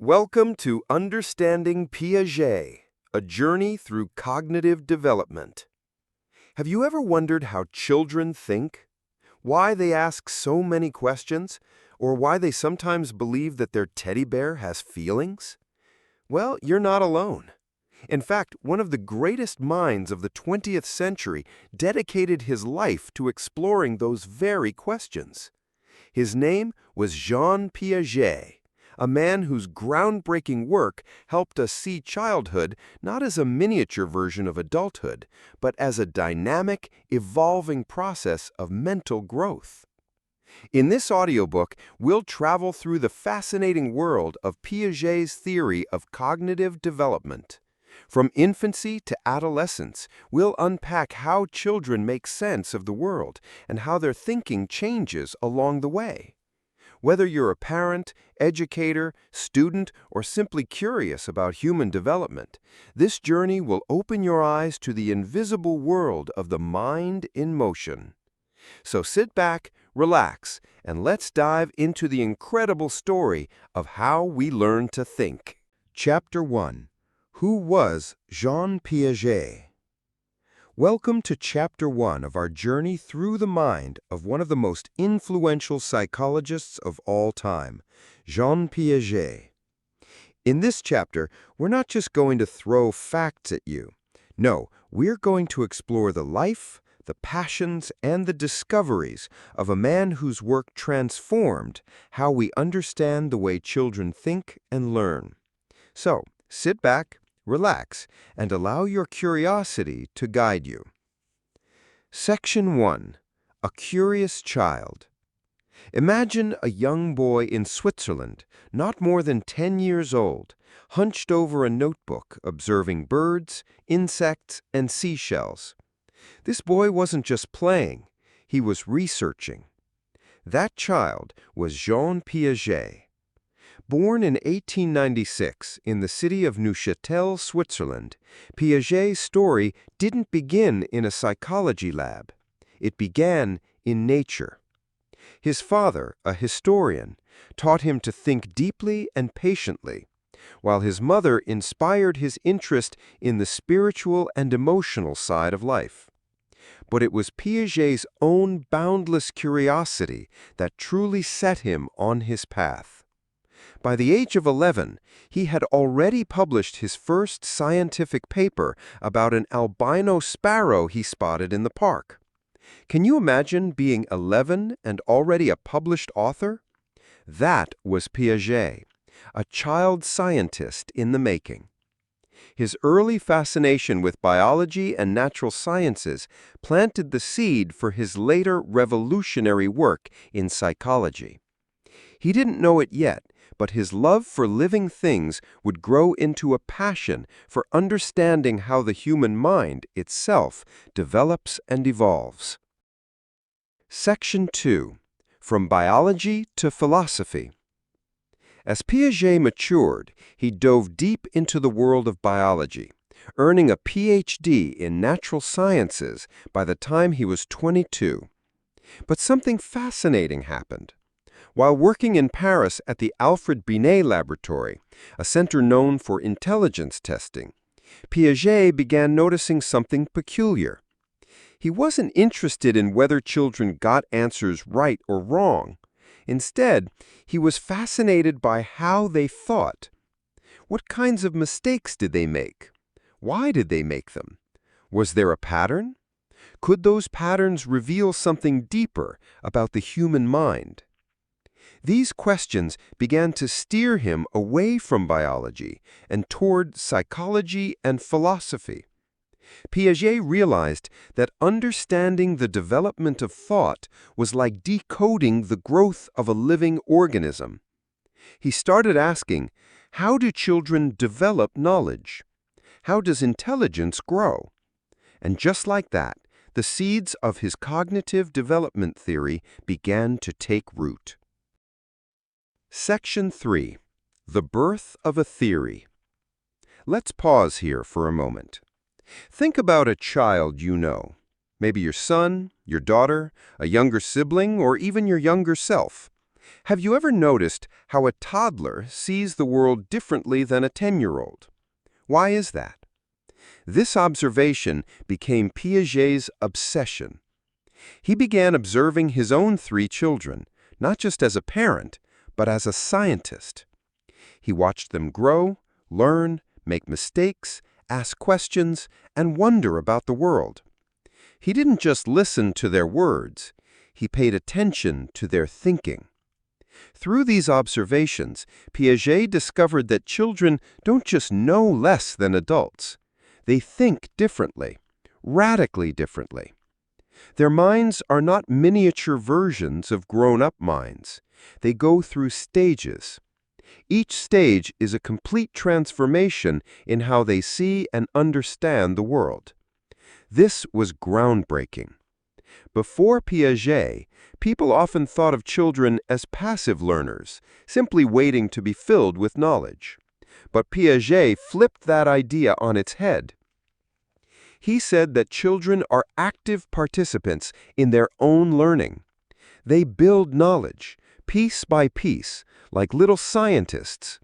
Welcome to Understanding Piaget, a journey through cognitive development. Have you ever wondered how children think? Why they ask so many questions? Or why they sometimes believe that their teddy bear has feelings? Well, you're not alone. In fact, one of the greatest minds of the 20th century dedicated his life to exploring those very questions. His name was Jean Piaget, a man whose groundbreaking work helped us see childhood not as a miniature version of adulthood, but as a dynamic, evolving process of mental growth. In this audiobook, we'll travel through the fascinating world of Piaget's theory of cognitive development. From infancy to adolescence, we'll unpack how children make sense of the world and how their thinking changes along the way. Whether you're a parent, educator, student, or simply curious about human development, this journey will open your eyes to the invisible world of the mind in motion. So sit back, relax, and let's dive into the incredible story of how we learn to think. Chapter 1. Who was Jean Piaget? Welcome to Chapter 1 of our journey through the mind of one of the most influential psychologists of all time, Jean Piaget. In this chapter, we're not just going to throw facts at you. No, we're going to explore the life, the passions, and the discoveries of a man whose work transformed how we understand the way children think and learn. So, sit back, relax, and allow your curiosity to guide you. Section 1. A Curious Child. Imagine a young boy in Switzerland, not more than 10 years old, hunched over a notebook observing birds, insects, and seashells. This boy wasn't just playing, he was researching. That child was Jean Piaget. Born in 1896 in the city of Neuchâtel, Switzerland, Piaget's story didn't begin in a psychology lab. It began in nature. His father, a historian, taught him to think deeply and patiently, while his mother inspired his interest in the spiritual and emotional side of life. But it was Piaget's own boundless curiosity that truly set him on his path. By the age of 11, he had already published his first scientific paper about an albino sparrow he spotted in the park. Can you imagine being 11 and already a published author? That was Piaget, a child scientist in the making. His early fascination with biology and natural sciences planted the seed for his later revolutionary work in psychology. He didn't know it yet, but his love for living things would grow into a passion for understanding how the human mind itself develops and evolves. Section 2. From Biology to Philosophy. As Piaget matured, he dove deep into the world of biology, earning a Ph.D. in natural sciences by the time he was 22. But something fascinating happened. While working in Paris at the Alfred Binet Laboratory, a center known for intelligence testing, Piaget began noticing something peculiar. He wasn't interested in whether children got answers right or wrong. Instead, he was fascinated by how they thought. What kinds of mistakes did they make? Why did they make them? Was there a pattern? Could those patterns reveal something deeper about the human mind? These questions began to steer him away from biology and toward psychology and philosophy. Piaget realized that understanding the development of thought was like decoding the growth of a living organism. He started asking, how do children develop knowledge? How does intelligence grow? And just like that, the seeds of his cognitive development theory began to take root. Section 3. The Birth of a Theory. Let's pause here for a moment. Think about a child you know. Maybe your son, your daughter, a younger sibling, or even your younger self. Have you ever noticed how a toddler sees the world differently than a 10-year-old? Why is that? This observation became Piaget's obsession. He began observing his own 3 children, not just as a parent, but as a scientist. He watched them grow, learn, make mistakes, ask questions, and wonder about the world. He didn't just listen to their words, he paid attention to their thinking. Through these observations, Piaget discovered that children don't just know less than adults. They think differently, radically differently. Their minds are not miniature versions of grown-up minds. They go through stages. Each stage is a complete transformation in how they see and understand the world. This was groundbreaking. Before Piaget, people often thought of children as passive learners, simply waiting to be filled with knowledge. But Piaget flipped that idea on its head. He said that children are active participants in their own learning. They build knowledge, piece by piece, like little scientists.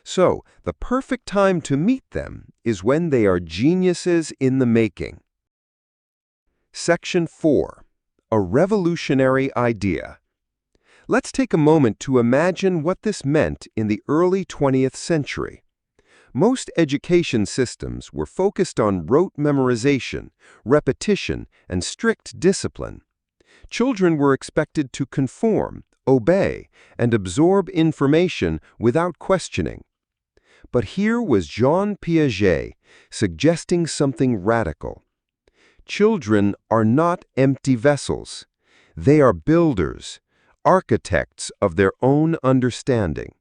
So, the perfect time to meet them is when they are geniuses in the making. Section 4. A revolutionary idea. Let's take a moment to imagine what this meant in the early 20th century. Most education systems were focused on rote memorization, repetition, and strict discipline. Children were expected to conform, obey, and absorb information without questioning. But here was Jean Piaget suggesting something radical. Children are not empty vessels. They are builders, architects of their own understanding.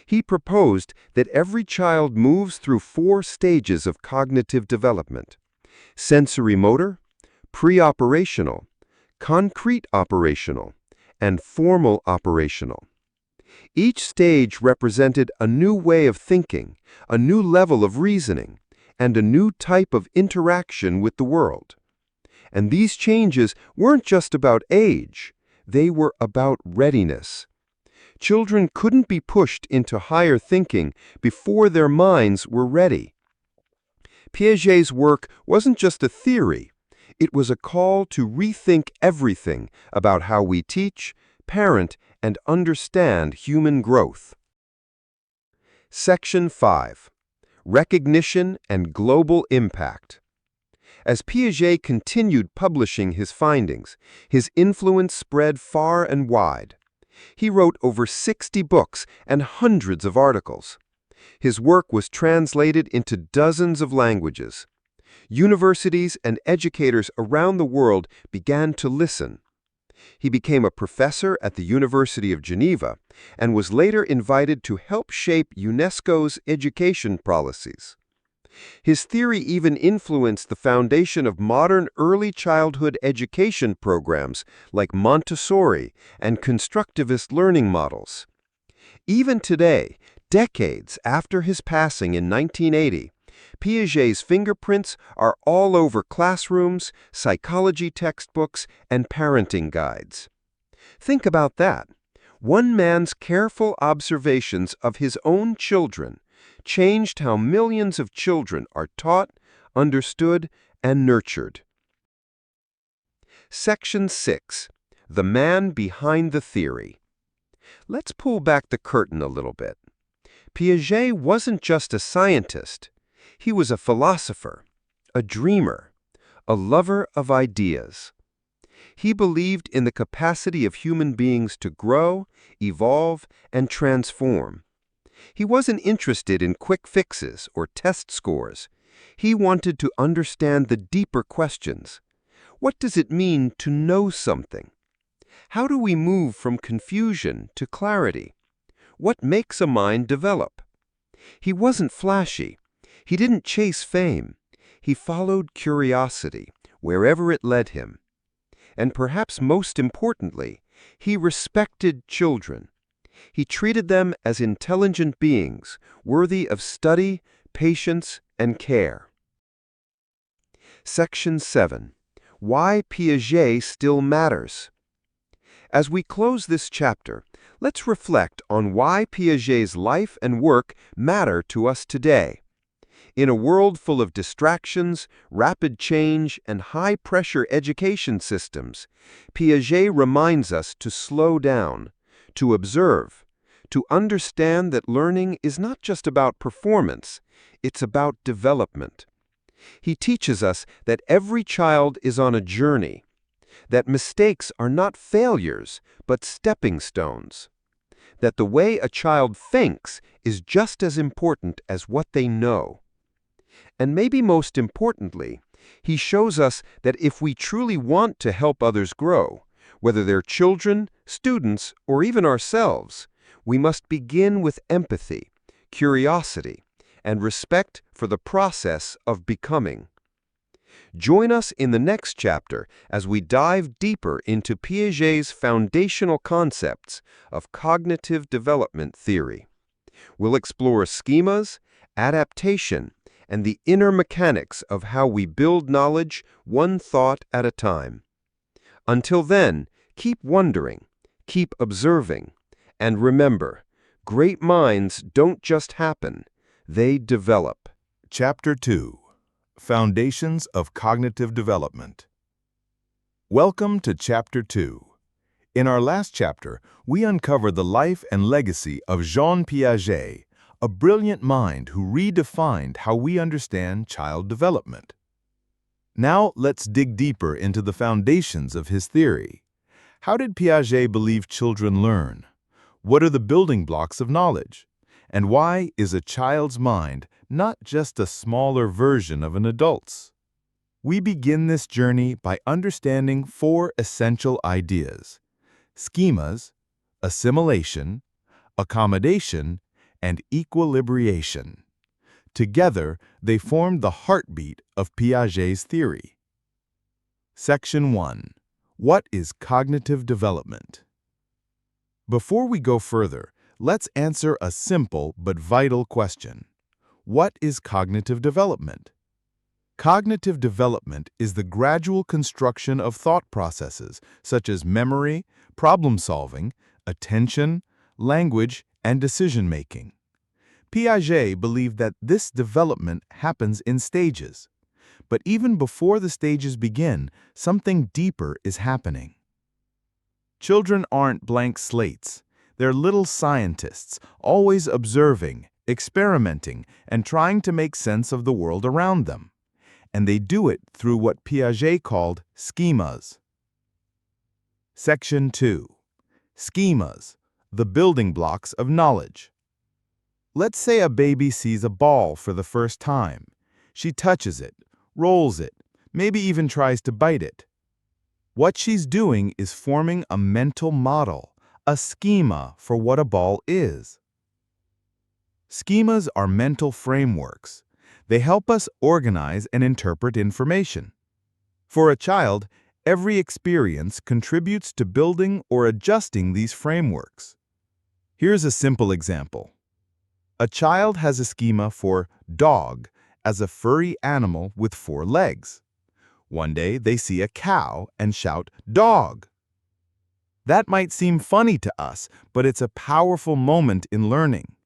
He proposed that every child moves through 4 stages of cognitive development: sensorimotor, preoperational, concrete operational, and formal operational. Each stage represented a new way of thinking, a new level of reasoning, and a new type of interaction with the world. And these changes weren't just about age, they were about readiness. Children couldn't be pushed into higher thinking before their minds were ready. Piaget's work wasn't just a theory, it was a call to rethink everything about how we teach, parent, and understand human growth. Section 5. Recognition and global impact. As Piaget continued publishing his findings, his influence spread far and wide. He wrote over 60 books and hundreds of articles. His work was translated into dozens of languages. Universities and educators around the world began to listen. He became a professor at the University of Geneva and was later invited to help shape UNESCO's education policies. His theory even influenced the foundation of modern early childhood education programs like Montessori and constructivist learning models. Even today, decades after his passing in 1980, Piaget's fingerprints are all over classrooms, psychology textbooks, and parenting guides. Think about that. One man's careful observations of his own children changed how millions of children are taught, understood, and nurtured. Section 6. The man behind the theory. Let's pull back the curtain a little bit. Piaget wasn't just a scientist. He was a philosopher, a dreamer, a lover of ideas. He believed in the capacity of human beings to grow, evolve, and transform. He wasn't interested in quick fixes or test scores. He wanted to understand the deeper questions. What does it mean to know something? How do we move from confusion to clarity? What makes a mind develop? He wasn't flashy. He didn't chase fame. He followed curiosity wherever it led him. And perhaps most importantly, he respected children. He treated them as intelligent beings, worthy of study, patience, and care. Section 7. Why Piaget still matters. As we close this chapter, let's reflect on why Piaget's life and work matter to us today. In a world full of distractions, rapid change, and high-pressure education systems, Piaget reminds us to slow down, to observe, to understand that learning is not just about performance, it's about development. He teaches us that every child is on a journey, that mistakes are not failures, but stepping stones, that the way a child thinks is just as important as what they know. And maybe most importantly, he shows us that if we truly want to help others grow, whether they're children, students, or even ourselves, we must begin with empathy, curiosity, and respect for the process of becoming. Join us in the next chapter as we dive deeper into Piaget's foundational concepts of cognitive development theory. We'll explore schemas, adaptation, and the inner mechanics of how we build knowledge one thought at a time. Until then, keep wondering, keep observing, and remember, great minds don't just happen, they develop. Chapter 2: Foundations of Cognitive Development. Welcome to Chapter 2. In our last chapter, we uncovered the life and legacy of Jean Piaget, a brilliant mind who redefined how we understand child development. Now let's dig deeper into the foundations of his theory. How did Piaget believe children learn? What are the building blocks of knowledge? And why is a child's mind not just a smaller version of an adult's? We begin this journey by understanding 4 essential ideas: schemas, assimilation, accommodation, and equilibration. Together, they form the heartbeat of Piaget's theory. Section 1. What is cognitive development? Before we go further, let's answer a simple but vital question. What is cognitive development? Cognitive development is the gradual construction of thought processes such as memory, problem-solving, attention, language, and decision-making. Piaget believed that this development happens in stages. But even before the stages begin, something deeper is happening. Children aren't blank slates. They're little scientists, always observing, experimenting, and trying to make sense of the world around them. And they do it through what Piaget called schemas. Section 2. Schemas, the building blocks of knowledge. Let's say a baby sees a ball for the first time. She touches it, rolls it, maybe even tries to bite it. What she's doing is forming a mental model, a schema for what a ball is. Schemas are mental frameworks. They help us organize and interpret information. For a child, every experience contributes to building or adjusting these frameworks. Here's a simple example. A child has a schema for dog as a furry animal with 4 legs. One day they see a cow and shout, "Dog!" That might seem funny to us, but it's a powerful moment in learning.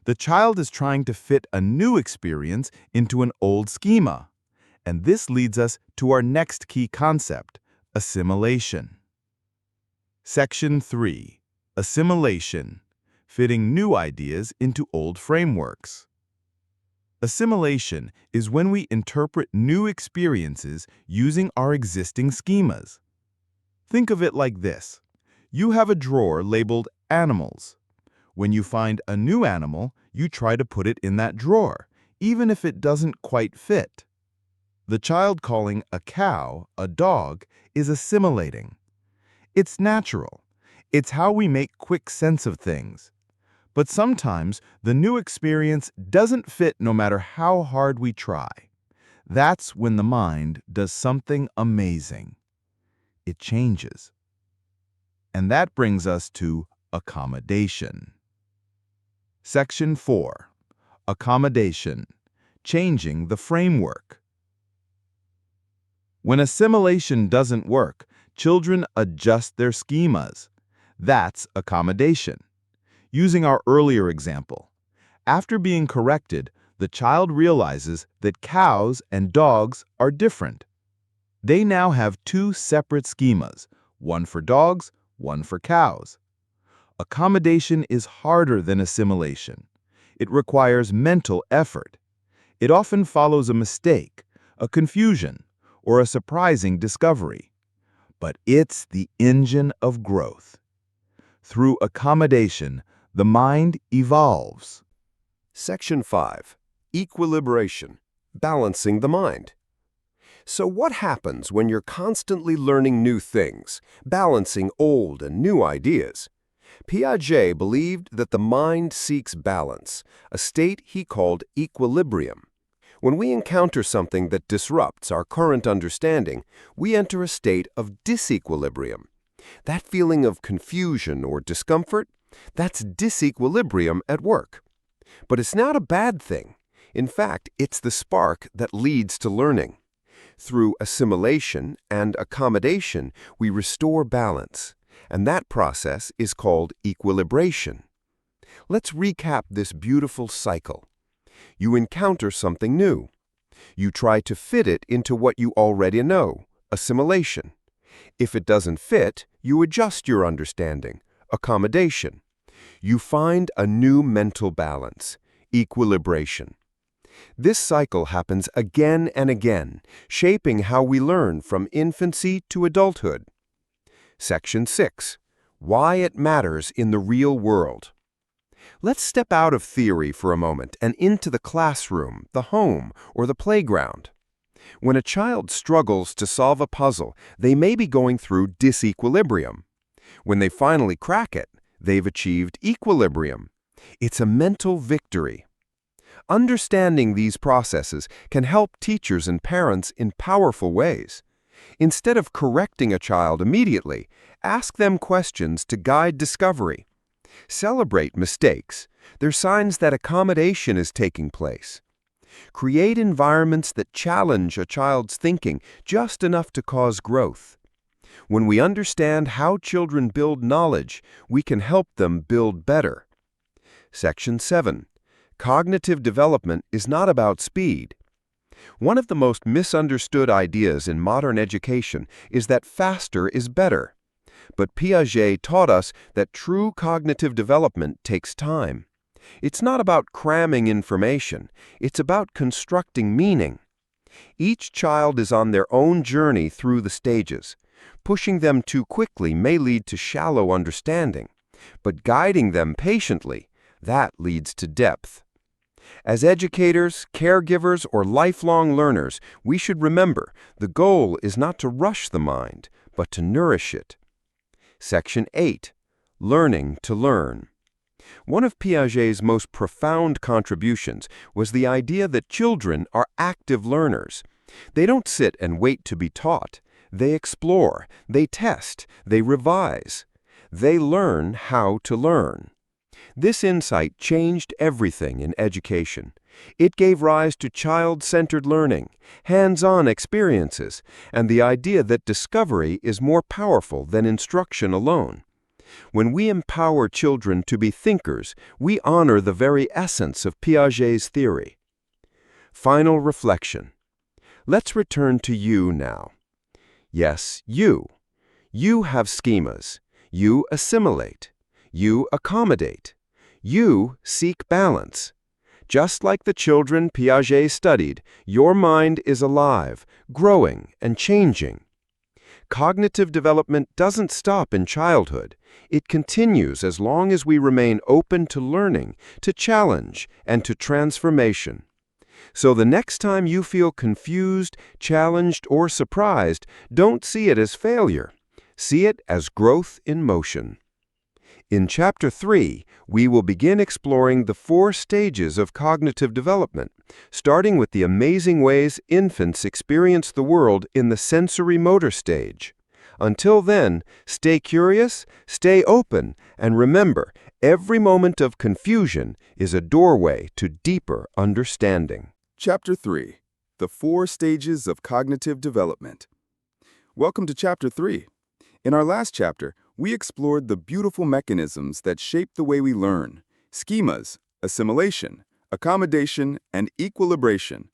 The child is trying to fit a new experience into an old schema. And this leads us to our next key concept, assimilation. Section 3. Assimilation, fitting new ideas into old frameworks. Assimilation is when we interpret new experiences using our existing schemas. Think of it like this. You have a drawer labeled animals. When you find a new animal, you try to put it in that drawer, even if it doesn't quite fit. The child calling a cow a dog is assimilating. It's natural. It's how we make quick sense of things. But sometimes the new experience doesn't fit no matter how hard we try. That's when the mind does something amazing. It changes. And that brings us to accommodation. Section 4. Accommodation, changing the framework. When assimilation doesn't work, children adjust their schemas. That's accommodation. Using our earlier example, after being corrected, the child realizes that cows and dogs are different. They now have two separate schemas, one for dogs, one for cows. Accommodation is harder than assimilation. It requires mental effort. It often follows a mistake, a confusion, or a surprising discovery. But it's the engine of growth. Through accommodation, the mind evolves. Section 5. Equilibration. Balancing the mind. So what happens when you're constantly learning new things, balancing old and new ideas? Piaget believed that the mind seeks balance, a state he called equilibrium. When we encounter something that disrupts our current understanding, we enter a state of disequilibrium. That feeling of confusion or discomfort, that's disequilibrium at work. But it's not a bad thing. In fact, it's the spark that leads to learning. Through assimilation and accommodation, we restore balance, and that process is called equilibration. Let's recap this beautiful cycle. You encounter something new. You try to fit it into what you already know, assimilation. If it doesn't fit, you adjust your understanding, accommodation. You find a new mental balance, equilibration. This cycle happens again and again, shaping how we learn from infancy to adulthood. Section 6. Why it matters in the real world. Let's step out of theory for a moment and into the classroom, the home, or the playground. When a child struggles to solve a puzzle, they may be going through disequilibrium. When they finally crack it, they've achieved equilibrium. It's a mental victory. Understanding these processes can help teachers and parents in powerful ways. Instead of correcting a child immediately, ask them questions to guide discovery. Celebrate mistakes. They're signs that accommodation is taking place. Create environments that challenge a child's thinking just enough to cause growth. When we understand how children build knowledge, we can help them build better. Section 7. Cognitive development is not about speed. One of the most misunderstood ideas in modern education is that faster is better. But Piaget taught us that true cognitive development takes time. It's not about cramming information, it's about constructing meaning. Each child is on their own journey through the stages. Pushing them too quickly may lead to shallow understanding, but guiding them patiently, that leads to depth. As educators, caregivers, or lifelong learners, we should remember the goal is not to rush the mind, but to nourish it. Section 8. Learning to learn. One of Piaget's most profound contributions was the idea that children are active learners. They don't sit and wait to be taught. They explore, they test, they revise. They learn how to learn. This insight changed everything in education. It gave rise to child-centered learning, hands-on experiences, and the idea that discovery is more powerful than instruction alone. When we empower children to be thinkers, we honor the very essence of Piaget's theory. Final reflection. Let's return to you now. Yes, you. You have schemas. You assimilate. You accommodate. You seek balance. Just like the children Piaget studied, your mind is alive, growing, and changing. Cognitive development doesn't stop in childhood. It continues as long as we remain open to learning, to challenge, and to transformation. So the next time you feel confused, challenged, or surprised, don't see it as failure. See it as growth in motion. In Chapter 3, we will begin exploring the 4 stages of cognitive development, starting with the amazing ways infants experience the world in the sensorimotor stage. Until then, stay curious, stay open, and remember, every moment of confusion is a doorway to deeper understanding. Chapter 3. The 4 Stages of Cognitive Development. Welcome to Chapter 3. In our last chapter, we explored the beautiful mechanisms that shape the way we learn: schemas, assimilation, accommodation, and equilibration.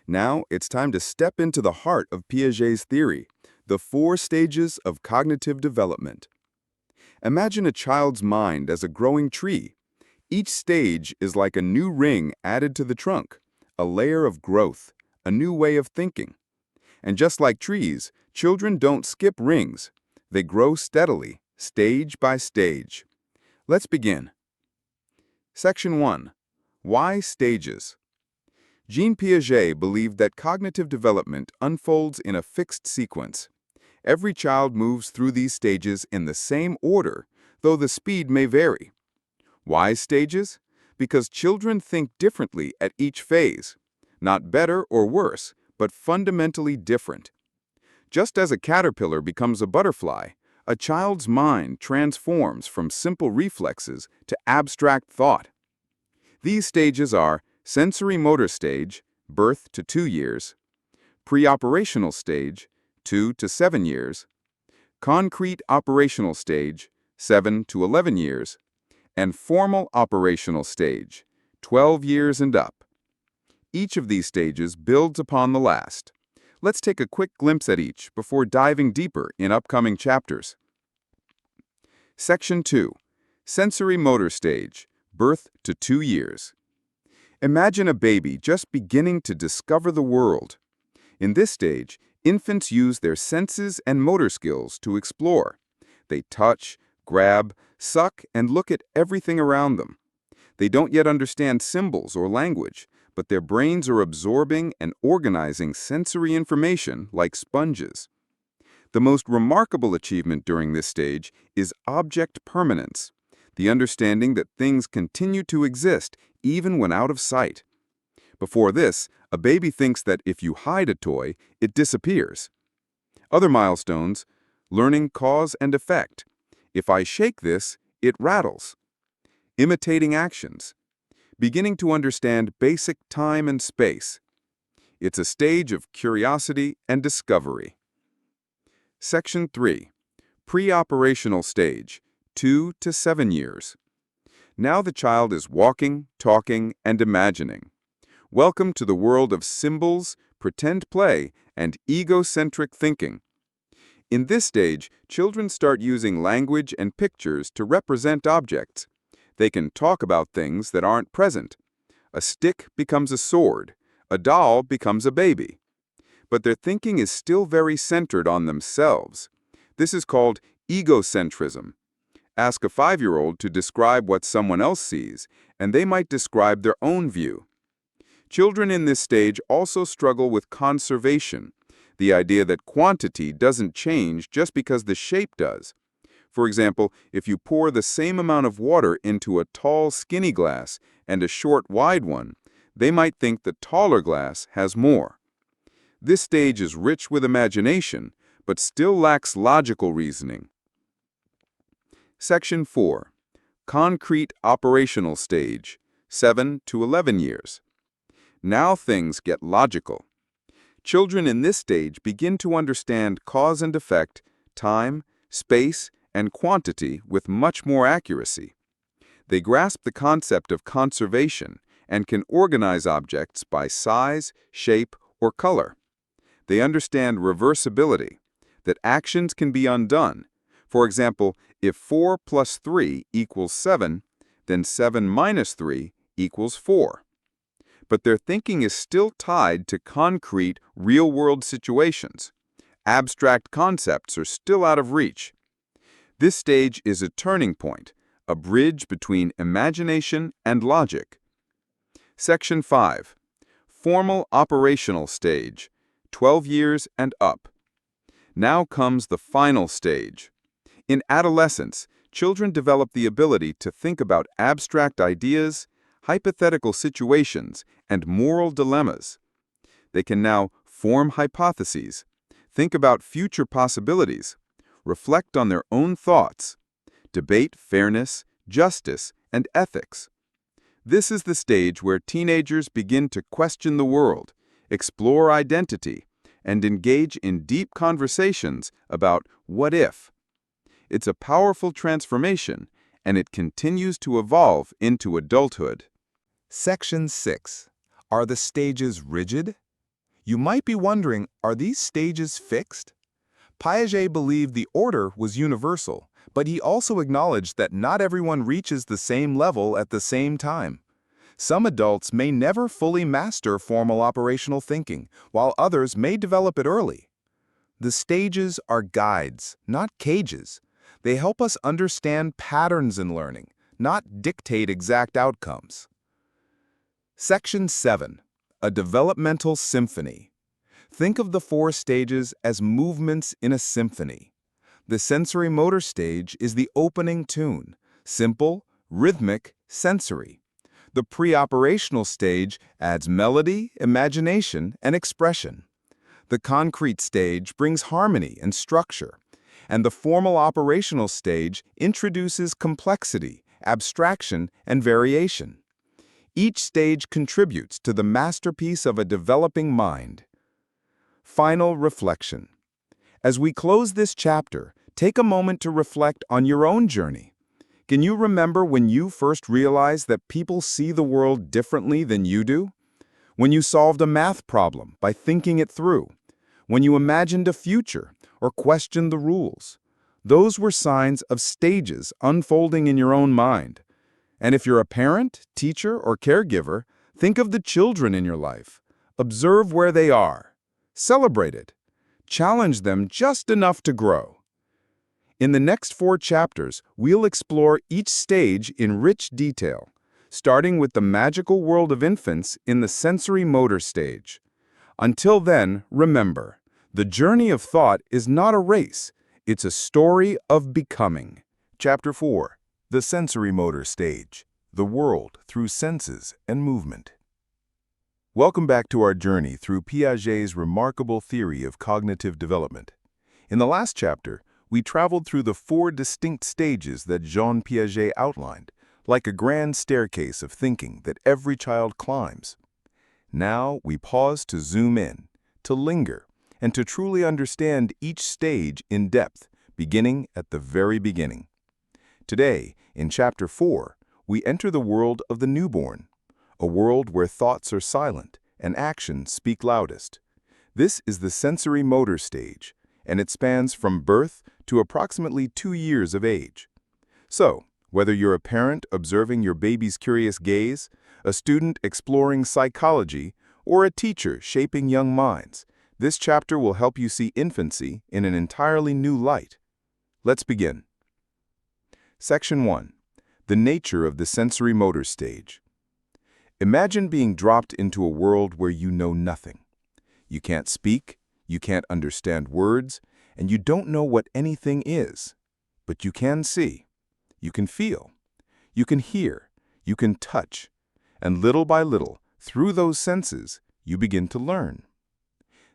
Now, it's time to step into the heart of Piaget's theory, the 4 stages of cognitive development. Imagine a child's mind as a growing tree. Each stage is like a new ring added to the trunk, a layer of growth, a new way of thinking. And just like trees, children don't skip rings. They grow steadily, stage by stage. Let's begin. Section 1. Why stages? Jean Piaget believed that cognitive development unfolds in a fixed sequence. Every child moves through these stages in the same order, though the speed may vary. Why stages? Because children think differently at each phase. Not better or worse, but fundamentally different. Just as a caterpillar becomes a butterfly, a child's mind transforms from simple reflexes to abstract thought. These stages are sensorimotor stage, birth to 2 years, preoperational stage, 2 to 7 years, concrete operational stage, 7 to 11 years, and formal operational stage, 12 years and up. Each of these stages builds upon the last. Let's take a quick glimpse at each before diving deeper in upcoming chapters. Section 2. Sensorimotor stage, birth to 2 years. Imagine a baby just beginning to discover the world. In this stage, infants use their senses and motor skills to explore. They touch, grab, suck, and look at everything around them. They don't yet understand symbols or language, but their brains are absorbing and organizing sensory information like sponges. The most remarkable achievement during this stage is object permanence, the understanding that things continue to exist even when out of sight. Before this, a baby thinks that if you hide a toy, it disappears. Other milestones: learning cause and effect. If I shake this, it rattles. Imitating actions. Beginning to understand basic time and space. It's a stage of curiosity and discovery. Section 3. Preoperational stage, 2 to 7 years. Now the child is walking, talking, and imagining. Welcome to the world of symbols, pretend play, and egocentric thinking. In this stage, children start using language and pictures to represent objects. They can talk about things that aren't present. A stick becomes a sword. A doll becomes a baby. But their thinking is still very centered on themselves. This is called egocentrism. Ask a 5-year-old to describe what someone else sees, and they might describe their own view. Children in this stage also struggle with conservation, the idea that quantity doesn't change just because the shape does. For example, if you pour the same amount of water into a tall, skinny glass and a short, wide one, they might think the taller glass has more. This stage is rich with imagination, but still lacks logical reasoning. Section 4. Concrete operational stage, 7 to 11 years. Now things get logical. Children in this stage begin to understand cause and effect, time, space, and quantity with much more accuracy. They grasp the concept of conservation and can organize objects by size, shape, or color. They understand reversibility, that actions can be undone. For example, if 4 plus 3 equals 7, then 7 minus 3 equals 4. But their thinking is still tied to concrete, real-world situations. Abstract concepts are still out of reach. This stage is a turning point, a bridge between imagination and logic. Section 5. Formal operational stage, 12 years and up. Now comes the final stage. In adolescence, children develop the ability to think about abstract ideas, hypothetical situations, and moral dilemmas. They can now form hypotheses, think about future possibilities, reflect on their own thoughts, debate fairness, justice, and ethics. This is the stage where teenagers begin to question the world, explore identity, and engage in deep conversations about what if. It's a powerful transformation, and it continues to evolve into adulthood. Section 6. Are the stages rigid? You might be wondering, are these stages fixed? Piaget believed the order was universal, but he also acknowledged that not everyone reaches the same level at the same time. Some adults may never fully master formal operational thinking, while others may develop it early. The stages are guides, not cages. They help us understand patterns in learning, not dictate exact outcomes. Section 7. A developmental symphony. Think of the 4 stages as movements in a symphony. The sensorimotor stage is the opening tune, simple, rhythmic, sensory. The preoperational stage adds melody, imagination, and expression. The concrete stage brings harmony and structure, and the formal operational stage introduces complexity, abstraction, and variation. Each stage contributes to the masterpiece of a developing mind. Final reflection. As we close this chapter, take a moment to reflect on your own journey. Can you remember when you first realized that people see the world differently than you do? When you solved a math problem by thinking it through? When you imagined a future or questioned the rules? Those were signs of stages unfolding in your own mind. And if you're a parent, teacher, or caregiver, think of the children in your life. Observe where they are. Celebrate it. Challenge them just enough to grow. In the next 4 chapters, we'll explore each stage in rich detail, starting with the magical world of infants in the sensorimotor stage. Until then, remember, the journey of thought is not a race, it's a story of becoming. Chapter 4. The sensorimotor stage. The world through senses and movement. Welcome back to our journey through Piaget's remarkable theory of cognitive development. In the last chapter, we traveled through the 4 distinct stages that Jean Piaget outlined, like a grand staircase of thinking that every child climbs. Now we pause to zoom in, to linger, and to truly understand each stage in depth, beginning at the very beginning. Today, in Chapter 4, we enter the world of the newborn, a world where thoughts are silent and actions speak loudest. This is the sensorimotor stage, and it spans from birth to approximately 2 years of age. So, whether you're a parent observing your baby's curious gaze, a student exploring psychology, or a teacher shaping young minds, this chapter will help you see infancy in an entirely new light. Let's begin. Section 1. The nature of the sensorimotor stage. Imagine being dropped into a world where you know nothing. You can't speak, you can't understand words, and you don't know what anything is. But you can see, you can feel, you can hear, you can touch, and little by little, through those senses, you begin to learn.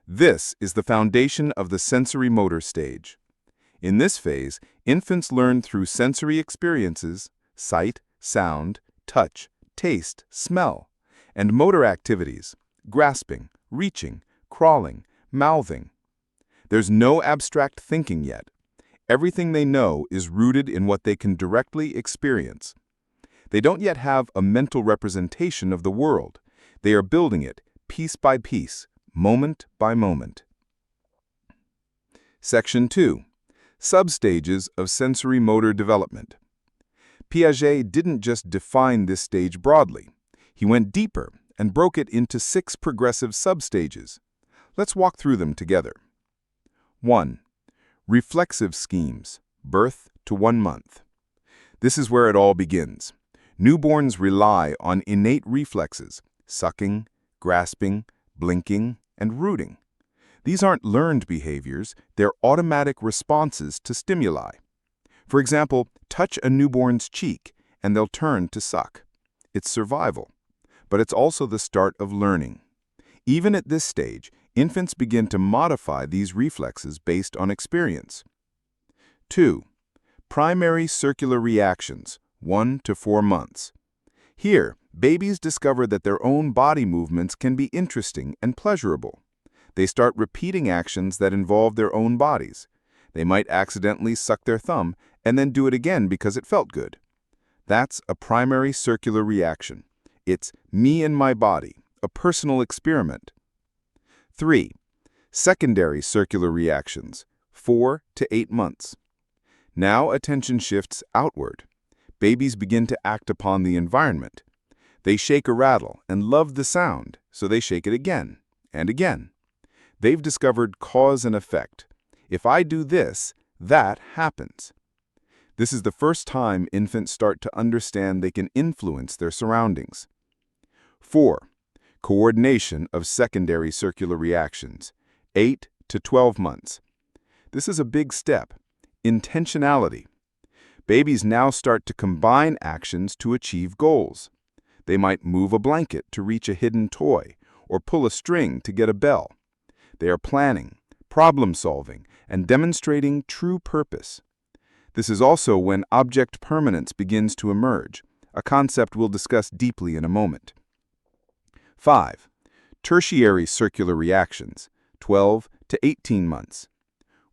This is the foundation of the sensorimotor stage. In this phase, infants learn through sensory experiences, sight, sound, touch, taste, smell, and motor activities, grasping, reaching, crawling, mouthing. There's no abstract thinking yet. Everything they know is rooted in what they can directly experience. They don't yet have a mental representation of the world. They are building it piece by piece, moment by moment. Section 2. Substages of sensorimotor development. Piaget didn't just define this stage broadly. He went deeper and broke it into 6 progressive substages. Let's walk through them together. 1. Reflexive schemes, birth to 1 month. This is where it all begins. Newborns rely on innate reflexes, sucking, grasping, blinking, and rooting. These aren't learned behaviors, they're automatic responses to stimuli. For example, touch a newborn's cheek and they'll turn to suck. It's survival, but it's also the start of learning. Even at this stage, infants begin to modify these reflexes based on experience. 2. Primary circular reactions, 1 to 4 months. Here, babies discover that their own body movements can be interesting and pleasurable. They start repeating actions that involve their own bodies. They might accidentally suck their thumb and then do it again because it felt good. That's a primary circular reaction. It's me and my body, a personal experiment. 3. Secondary circular reactions, 4 to 8 months. Now attention shifts outward. Babies begin to act upon the environment. They shake a rattle and love the sound, so they shake it again and again. They've discovered cause and effect. If I do this, that happens. This is the first time infants start to understand they can influence their surroundings. 4. Coordination of secondary circular reactions, 8 to 12 months. This is a big step. Intentionality. Babies now start to combine actions to achieve goals. They might move a blanket to reach a hidden toy or pull a string to get a bell. They are planning, problem-solving, and demonstrating true purpose. This is also when object permanence begins to emerge, a concept we'll discuss deeply in a moment. 5. Tertiary circular reactions, 12 to 18 months.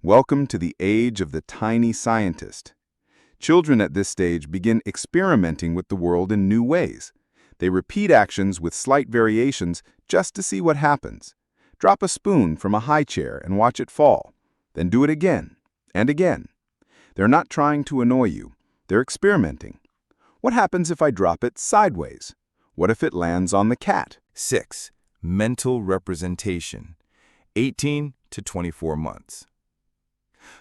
Welcome to the age of the tiny scientist. Children at this stage begin experimenting with the world in new ways. They repeat actions with slight variations just to see what happens. Drop a spoon from a high chair and watch it fall. Then do it again and again. They're not trying to annoy you. They're experimenting. What happens if I drop it sideways? What if it lands on the cat? 6. Mental representation, 18 to 24 months.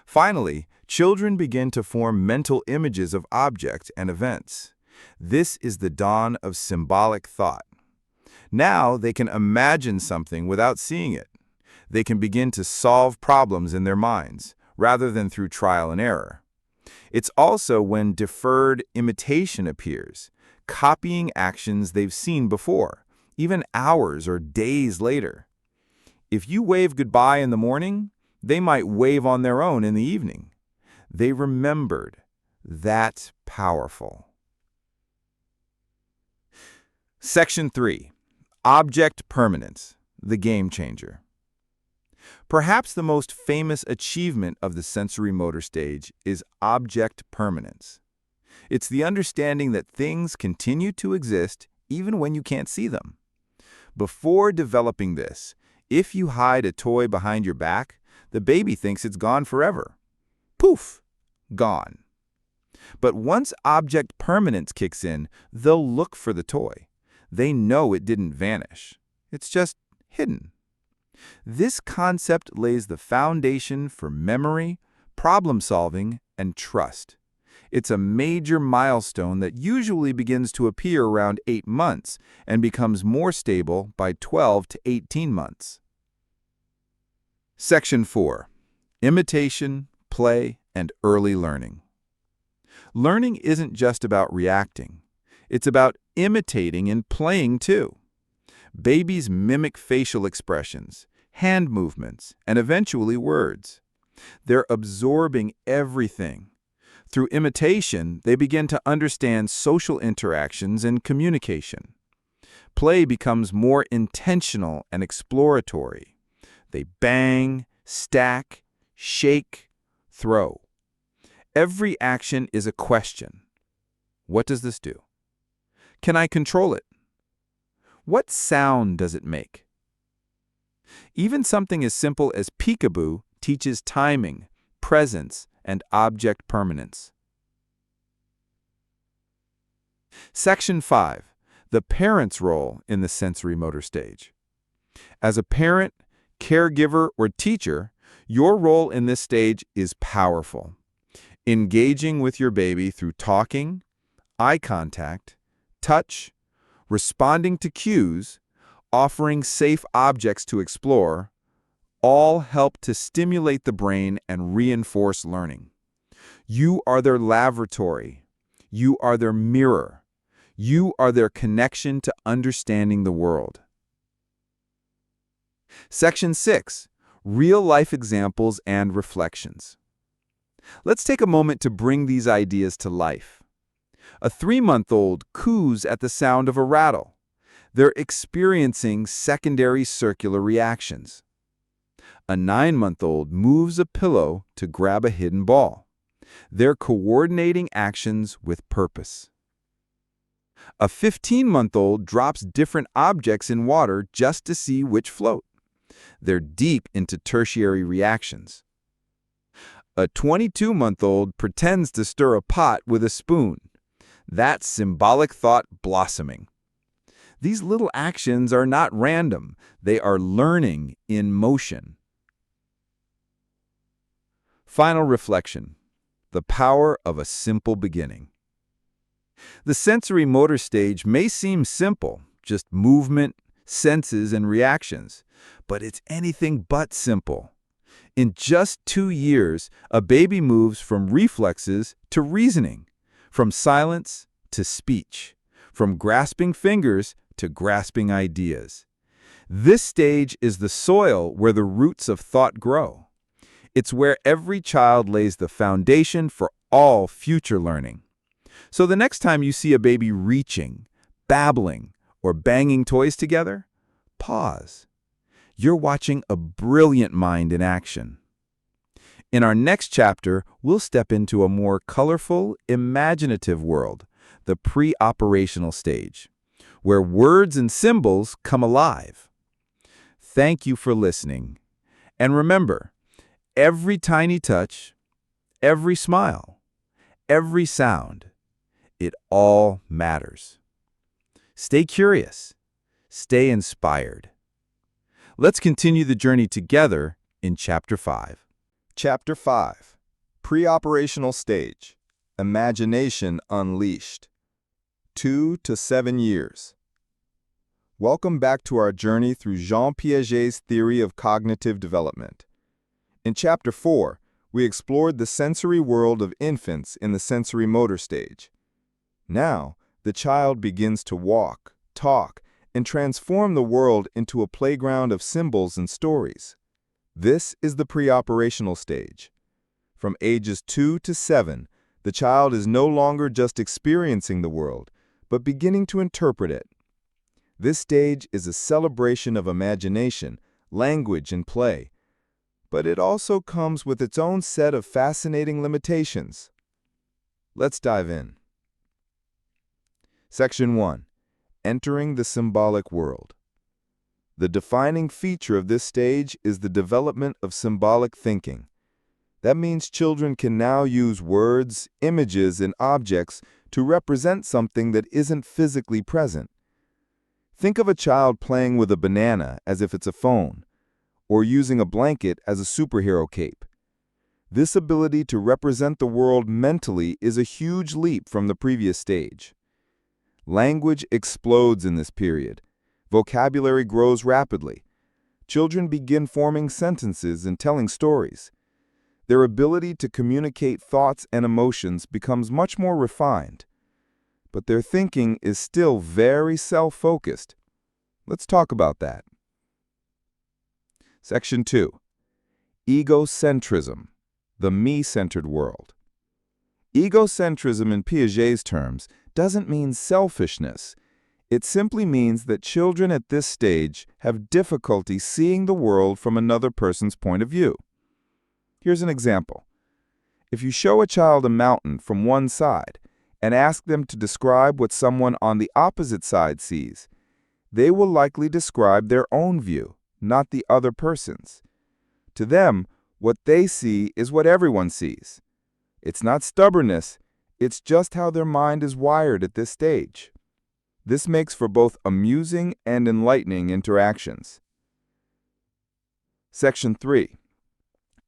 Finally, children begin to form mental images of objects and events. This is the dawn of symbolic thought. Now they can imagine something without seeing it. They can begin to solve problems in their minds, rather than through trial and error. It's also when deferred imitation appears, copying actions they've seen before, even hours or days later. If you wave goodbye in the morning, they might wave on their own in the evening. They remembered. That's powerful. Section 3. Object permanence, the game changer. Perhaps the most famous achievement of the sensorimotor stage is object permanence. It's the understanding that things continue to exist even when you can't see them. Before developing this, if you hide a toy behind your back, the baby thinks it's gone forever. Poof! Gone. But once object permanence kicks in, they'll look for the toy. They know it didn't vanish. It's just hidden. This concept lays the foundation for memory, problem-solving, and trust. It's a major milestone that usually begins to appear around 8 months and becomes more stable by 12 to 18 months. Section 4. Imitation, play, and early learning. Learning isn't just about reacting. It's about imitating and playing too. Babies mimic facial expressions, hand movements, and eventually words. They're absorbing everything. Through imitation, they begin to understand social interactions and communication. Play becomes more intentional and exploratory. They bang, stack, shake, throw. Every action is a question. What does this do? Can I control it? What sound does it make? Even something as simple as peekaboo teaches timing, presence, and object permanence. Section 5. The parent's role in the sensorimotor stage. As a parent, caregiver, or teacher, your role in this stage is powerful. Engaging with your baby through talking, eye contact, touch, responding to cues, offering safe objects to explore, all help to stimulate the brain and reinforce learning. You are their laboratory. You are their mirror. You are their connection to understanding the world. Section 6. Real-life examples and reflections. Let's take a moment to bring these ideas to life. A 3-month-old coos at the sound of a rattle. They're experiencing secondary circular reactions. A 9-month-old moves a pillow to grab a hidden ball. They're coordinating actions with purpose. A 15-month-old drops different objects in water just to see which float. They're deep into tertiary reactions. A 22-month-old pretends to stir a pot with a spoon. That's symbolic thought blossoming. These little actions are not random. They are learning in motion. Final reflection: the power of a simple beginning. The sensorimotor stage may seem simple, just movement, senses, and reactions, but it's anything but simple. In just 2 years, a baby moves from reflexes to reasoning, from silence to speech, from grasping fingers to grasping ideas. This stage is the soil where the roots of thought grow. It's where every child lays the foundation for all future learning. So the next time you see a baby reaching, babbling, or banging toys together, pause. You're watching a brilliant mind in action. In our next chapter, we'll step into a more colorful, imaginative world, the pre-operational stage, where words and symbols come alive. Thank you for listening. And remember, every tiny touch, every smile, every sound, it all matters. Stay curious. Stay inspired. Let's continue the journey together in Chapter 5. Chapter 5. Preoperational Stage. Imagination Unleashed. 2 to 7 years. Welcome back to our journey through Jean Piaget's theory of cognitive development. In Chapter 4, we explored the sensory world of infants in the sensorimotor stage. Now, the child begins to walk, talk, and transform the world into a playground of symbols and stories. This is the preoperational stage. From ages 2 to 7, the child is no longer just experiencing the world, but beginning to interpret it. This stage is a celebration of imagination, language, and play, but it also comes with its own set of fascinating limitations. Let's dive in. Section 1. Entering the symbolic world. The defining feature of this stage is the development of symbolic thinking. That means children can now use words, images, and objects to represent something that isn't physically present. Think of a child playing with a banana as if it's a phone, or using a blanket as a superhero cape. This ability to represent the world mentally is a huge leap from the previous stage. Language explodes in this period. Vocabulary grows rapidly. Children begin forming sentences and telling stories. Their ability to communicate thoughts and emotions becomes much more refined. But their thinking is still very self-focused. Let's talk about that. Section 2. Egocentrism, the me-centered world. Egocentrism in Piaget's terms doesn't mean selfishness. It simply means that children at this stage have difficulty seeing the world from another person's point of view. Here's an example. If you show a child a mountain from one side and ask them to describe what someone on the opposite side sees, they will likely describe their own view, not the other person's. To them, what they see is what everyone sees. It's not stubbornness, it's just how their mind is wired at this stage. This makes for both amusing and enlightening interactions. Section 3.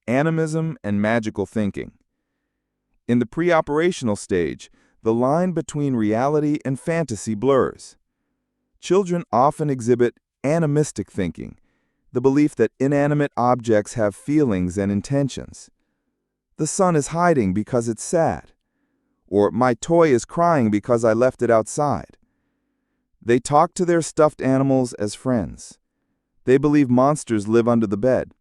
Animism and magical thinking. In the preoperational stage, the line between reality and fantasy blurs. Children often exhibit animistic thinking, the belief that inanimate objects have feelings and intentions. The sun is hiding because it's sad. Or my toy is crying because I left it outside. They talk to their stuffed animals as friends. They believe monsters live under the bed.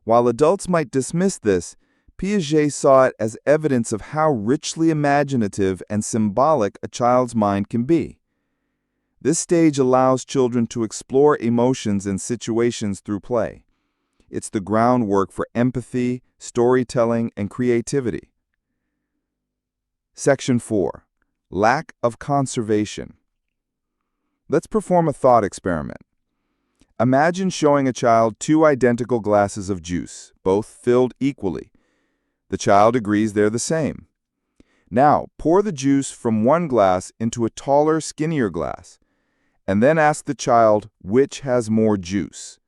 While adults might dismiss this, Piaget saw it as evidence of how richly imaginative and symbolic a child's mind can be. This stage allows children to explore emotions and situations through play. It's the groundwork for empathy, storytelling, and creativity. Section 4. Lack of conservation. Let's perform a thought experiment. Imagine showing a child 2 identical glasses of juice, both filled equally. The child agrees they're the same. Now, pour the juice from one glass into a taller, skinnier glass, and then ask the child which has more juice.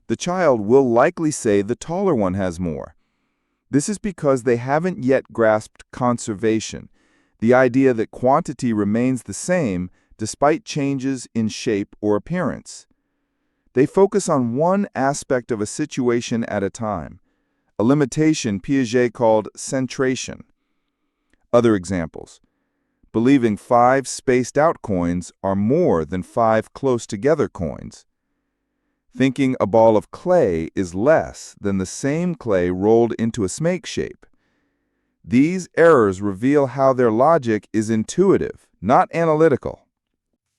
The child will likely say the taller one has more. This is because they haven't yet grasped conservation, the idea that quantity remains the same despite changes in shape or appearance. They focus on one aspect of a situation at a time, a limitation Piaget called centration. Other examples: believing 5 spaced-out coins are more than 5 close-together coins. Thinking a ball of clay is less than the same clay rolled into a snake shape. These errors reveal how their logic is intuitive, not analytical.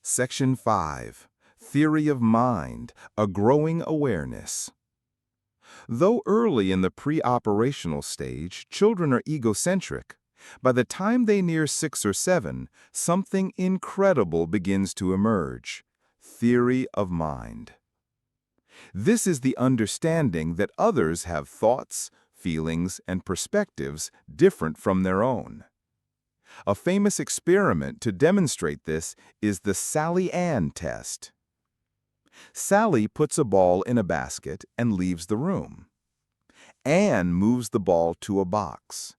Section 5. Theory of mind, a growing awareness. Though early in the pre-operational stage, children are egocentric, by the time they near 6 or 7, something incredible begins to emerge: theory of mind. This is the understanding that others have thoughts, feelings, and perspectives different from their own. A famous experiment to demonstrate this is the Sally Ann test. Sally puts a ball in a basket and leaves the room. Ann moves the ball to a box.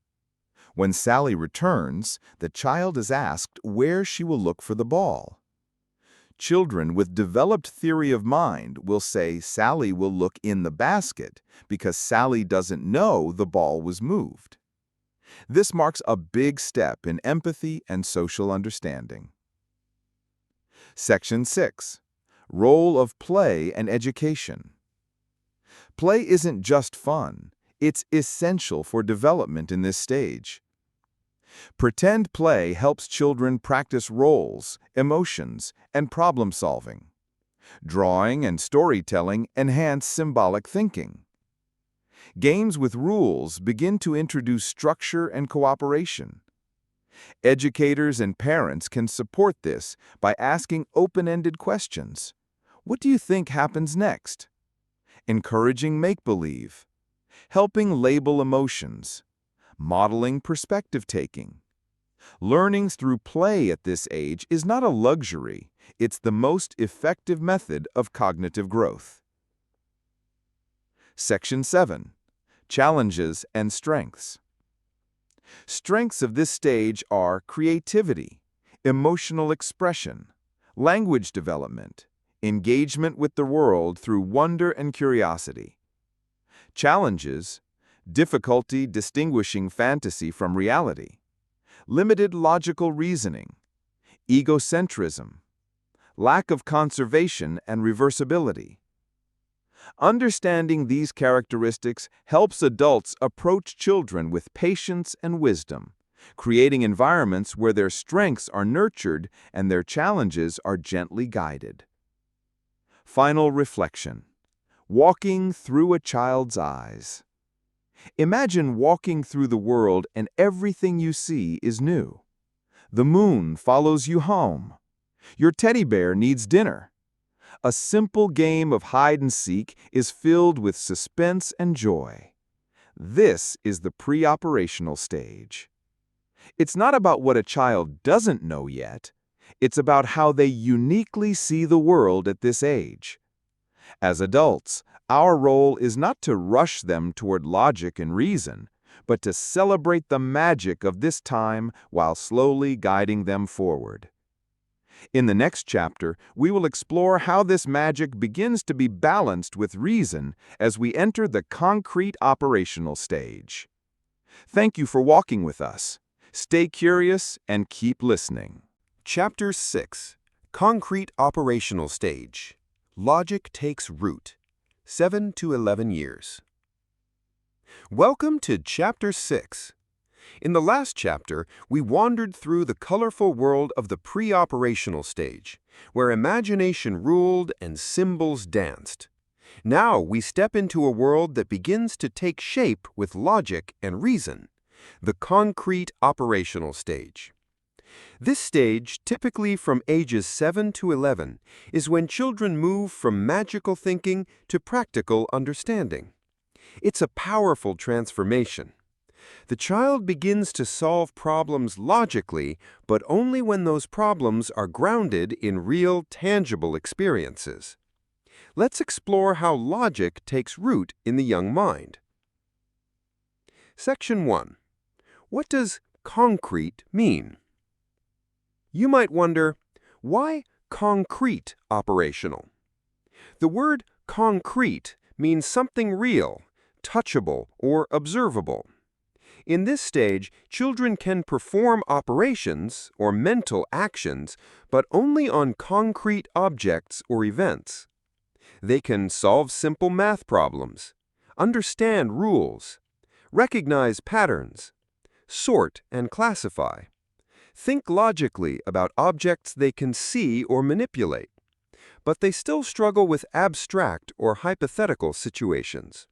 When Sally returns, the child is asked where she will look for the ball. Children with developed theory of mind will say Sally will look in the basket because Sally doesn't know the ball was moved. This marks a big step in empathy and social understanding. Section 6. Role of play and education. Play isn't just fun, it's essential for development in this stage. Pretend play helps children practice roles, emotions, and problem-solving. Drawing and storytelling enhance symbolic thinking. Games with rules begin to introduce structure and cooperation. Educators and parents can support this by asking open-ended questions. What do you think happens next? Encouraging make-believe. Helping label emotions. Modeling perspective-taking. Learning through play at this age is not a luxury, it's the most effective method of cognitive growth. Section 7. Challenges and strengths. Strengths of this stage are creativity, emotional expression, language development, engagement with the world through wonder and curiosity. Challenges: difficulty distinguishing fantasy from reality, limited logical reasoning, egocentrism, lack of conservation and reversibility. Understanding these characteristics helps adults approach children with patience and wisdom, creating environments where their strengths are nurtured and their challenges are gently guided. Final reflection: walking through a child's eyes. Imagine walking through the world and everything you see is new. The moon follows you home. Your teddy bear needs dinner. A simple game of hide-and-seek is filled with suspense and joy. This is the pre-operational stage. It's not about what a child doesn't know yet. It's about how they uniquely see the world at this age. As adults, our role is not to rush them toward logic and reason, but to celebrate the magic of this time while slowly guiding them forward. In the next chapter, we will explore how this magic begins to be balanced with reason as we enter the concrete operational stage. Thank you for walking with us. Stay curious and keep listening. Chapter 6. Concrete Operational Stage. Logic Takes Root. 7 to 11 years. Welcome to Chapter 6. In the last chapter, we wandered through the colorful world of the pre-operational stage, where imagination ruled and symbols danced. Now we step into a world that begins to take shape with logic and reason, the concrete operational stage. This stage, typically from ages 7 to 11, is when children move from magical thinking to practical understanding. It's a powerful transformation. The child begins to solve problems logically, but only when those problems are grounded in real, tangible experiences. Let's explore how logic takes root in the young mind. Section 1. What does concrete mean? You might wonder, why concrete operational? The word concrete means something real, touchable, or observable. In this stage, children can perform operations or mental actions, but only on concrete objects or events. They can solve simple math problems, understand rules, recognize patterns, sort and classify, think logically about objects they can see or manipulate, but they still struggle with abstract or hypothetical situations.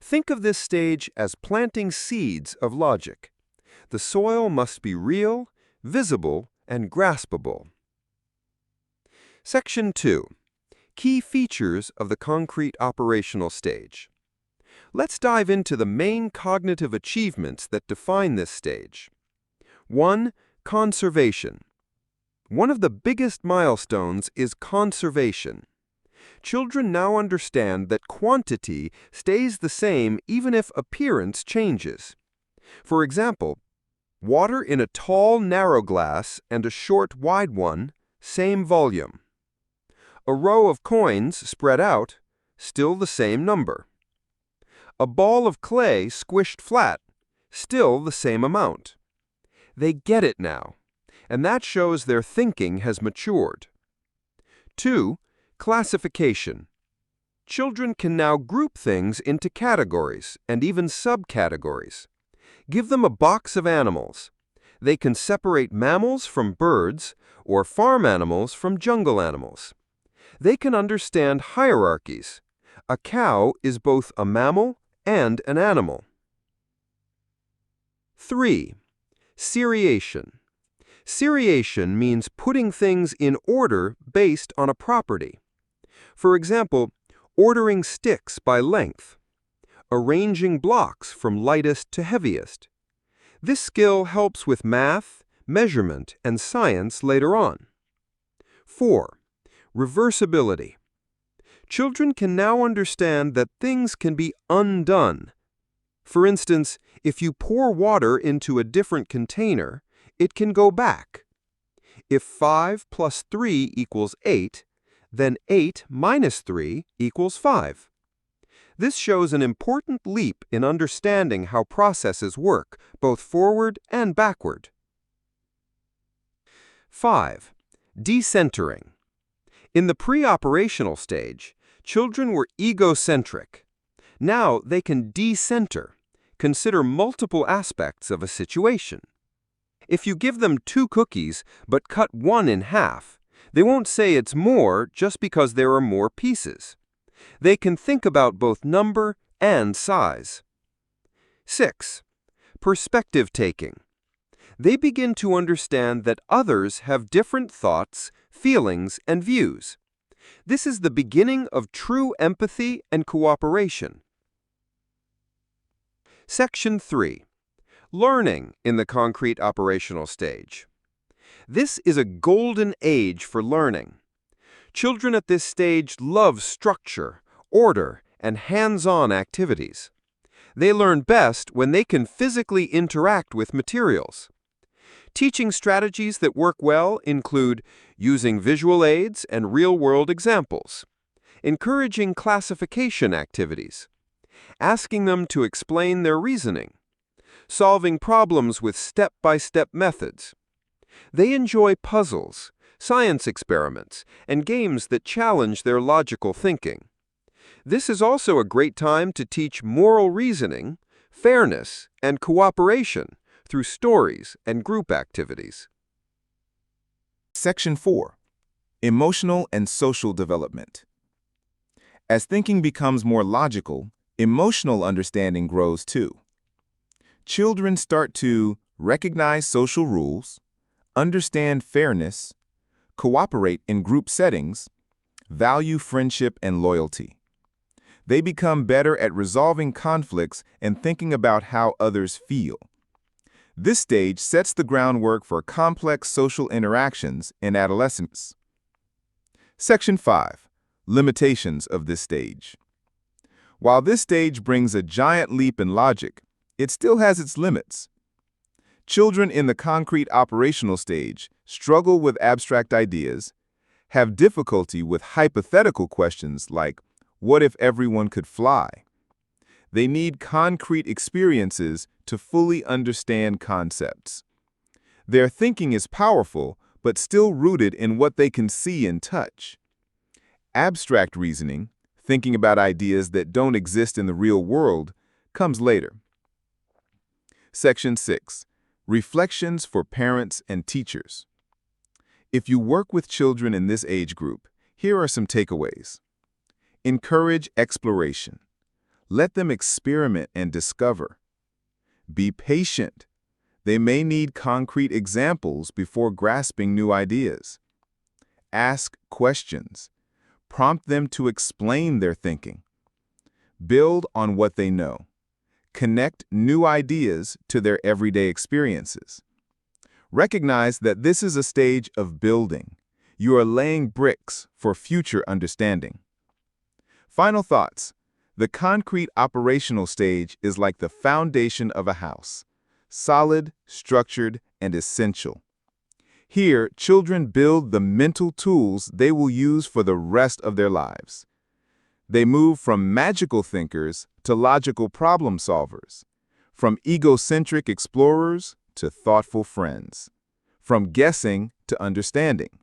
Think of this stage as planting seeds of logic. The soil must be real, visible, and graspable. Section 2. Key features of the concrete operational stage. Let's dive into the main cognitive achievements that define this stage. 1. Conservation. One of the biggest milestones is conservation. Children now understand that quantity stays the same even if appearance changes. For example, water in a tall, narrow glass and a short, wide one, same volume. A row of coins spread out, still the same number. A ball of clay squished flat, still the same amount. They get it now, and that shows their thinking has matured. 2. Classification. Children can now group things into categories and even subcategories. Give them a box of animals. They can separate mammals from birds or farm animals from jungle animals. They can understand hierarchies. A cow is both a mammal and an animal. 3. Seriation. Seriation means putting things in order based on a property. For example, ordering sticks by length, arranging blocks from lightest to heaviest. This skill helps with math, measurement, and science later on. 4. Reversibility. Children can now understand that things can be undone. For instance, if you pour water into a different container, it can go back. If 5 plus 3 equals 8, then 8 minus 3 equals 5. This shows an important leap in understanding how processes work, both forward and backward. 5. Decentering. In the preoperational stage, children were egocentric. Now they can decenter, consider multiple aspects of a situation. If you give them 2 cookies but cut one in half, they won't say it's more just because there are more pieces. They can think about both number and size. 6. Perspective taking. They begin to understand that others have different thoughts, feelings, and views. This is the beginning of true empathy and cooperation. Section 3. Learning in the concrete operational stage. This is a golden age for learning. Children at this stage love structure, order, and hands-on activities. They learn best when they can physically interact with materials. Teaching strategies that work well include using visual aids and real-world examples, encouraging classification activities, asking them to explain their reasoning, solving problems with step-by-step methods. They enjoy puzzles, science experiments, and games that challenge their logical thinking. This is also a great time to teach moral reasoning, fairness, and cooperation through stories and group activities. Section 4. Emotional and social development. As thinking becomes more logical, emotional understanding grows too. Children start to recognize social rules, understand fairness, cooperate in group settings, value friendship and loyalty. They become better at resolving conflicts and thinking about how others feel. This stage sets the groundwork for complex social interactions in adolescence. Section 5. Limitations of this stage. While this stage brings a giant leap in logic, it still has its limits. Children in the concrete operational stage struggle with abstract ideas, have difficulty with hypothetical questions like, what if everyone could fly? They need concrete experiences to fully understand concepts. Their thinking is powerful, but still rooted in what they can see and touch. Abstract reasoning, thinking about ideas that don't exist in the real world, comes later. Section 6. Reflections for parents and teachers. If you work with children in this age group, here are some takeaways. Encourage exploration. Let them experiment and discover. Be patient. They may need concrete examples before grasping new ideas. Ask questions. Prompt them to explain their thinking. Build on what they know. Connect new ideas to their everyday experiences. Recognize that this is a stage of building. You are laying bricks for future understanding. Final thoughts. The concrete operational stage is like the foundation of a house, solid, structured, and essential. Here, children build the mental tools they will use for the rest of their lives. They move from magical thinkers to logical problem solvers, from egocentric explorers to thoughtful friends, from guessing to understanding.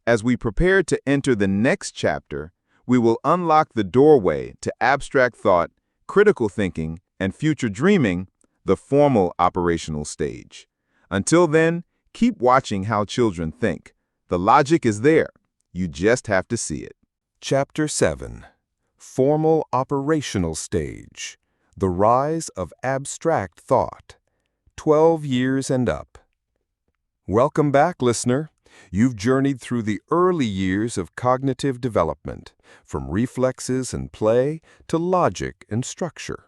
As we prepare to enter the next chapter, we will unlock the doorway to abstract thought, critical thinking, and future dreaming, the formal operational stage. Until then, keep watching how children think. The logic is there. You just have to see it. Chapter 7. Formal Operational Stage. The Rise of Abstract Thought. 12 years and up. Welcome back, listener. You've journeyed through the early years of cognitive development, from reflexes and play to logic and structure.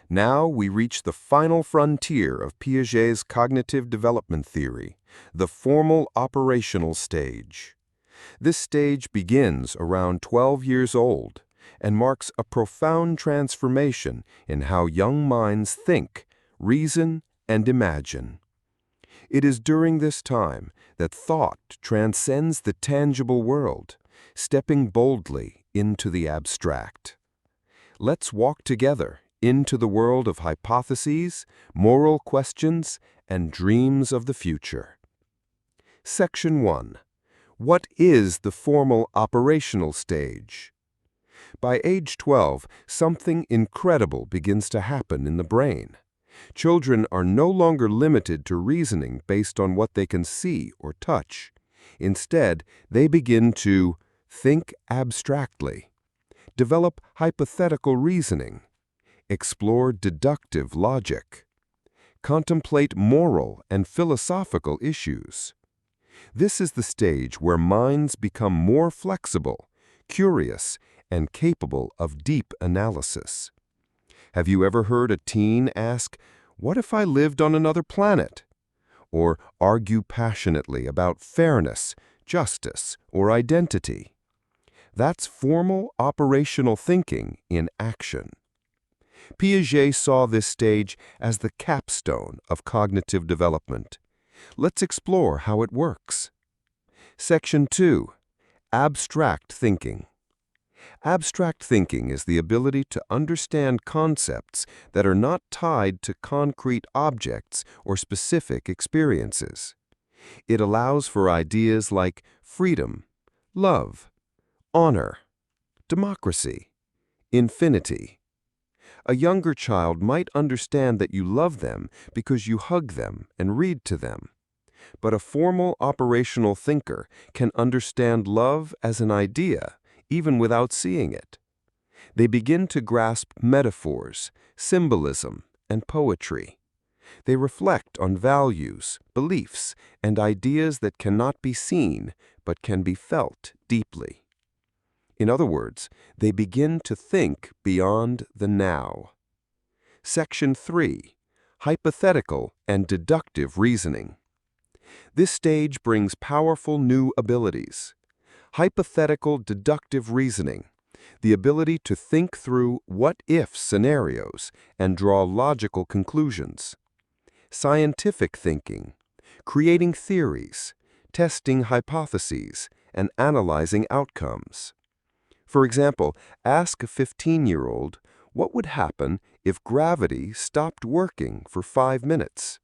Now we reach the final frontier of Piaget's cognitive development theory, the formal operational stage. This stage begins around 12 years old and marks a profound transformation in how young minds think, reason, and imagine. It is during this time that thought transcends the tangible world, stepping boldly into the abstract. Let's walk together into the world of hypotheses, moral questions, and dreams of the future. Section 1. What is the formal operational stage? By age 12, something incredible begins to happen in the brain. Children are no longer limited to reasoning based on what they can see or touch. Instead, they begin to think abstractly, develop hypothetical reasoning, explore deductive logic, contemplate moral and philosophical issues. This is the stage where minds become more flexible, curious, and capable of deep analysis. Have you ever heard a teen ask, "What if I lived on another planet?" Or argue passionately about fairness, justice, or identity? That's formal operational thinking in action. Piaget saw this stage as the capstone of cognitive development. Let's explore how it works. Section 2. Abstract thinking. Abstract thinking is the ability to understand concepts that are not tied to concrete objects or specific experiences. It allows for ideas like freedom, love, honor, democracy, infinity. A younger child might understand that you love them because you hug them and read to them. But a formal operational thinker can understand love as an idea, even without seeing it. They begin to grasp metaphors, symbolism, and poetry. They reflect on values, beliefs, and ideas that cannot be seen but can be felt deeply. In other words, they begin to think beyond the now. Section 3. Hypothetical and deductive reasoning. This stage brings powerful new abilities. Hypothetical deductive reasoning, the ability to think through what-if scenarios and draw logical conclusions. Scientific thinking, creating theories, testing hypotheses, and analyzing outcomes. For example, ask a 15-year-old what would happen if gravity stopped working for 5 minutes.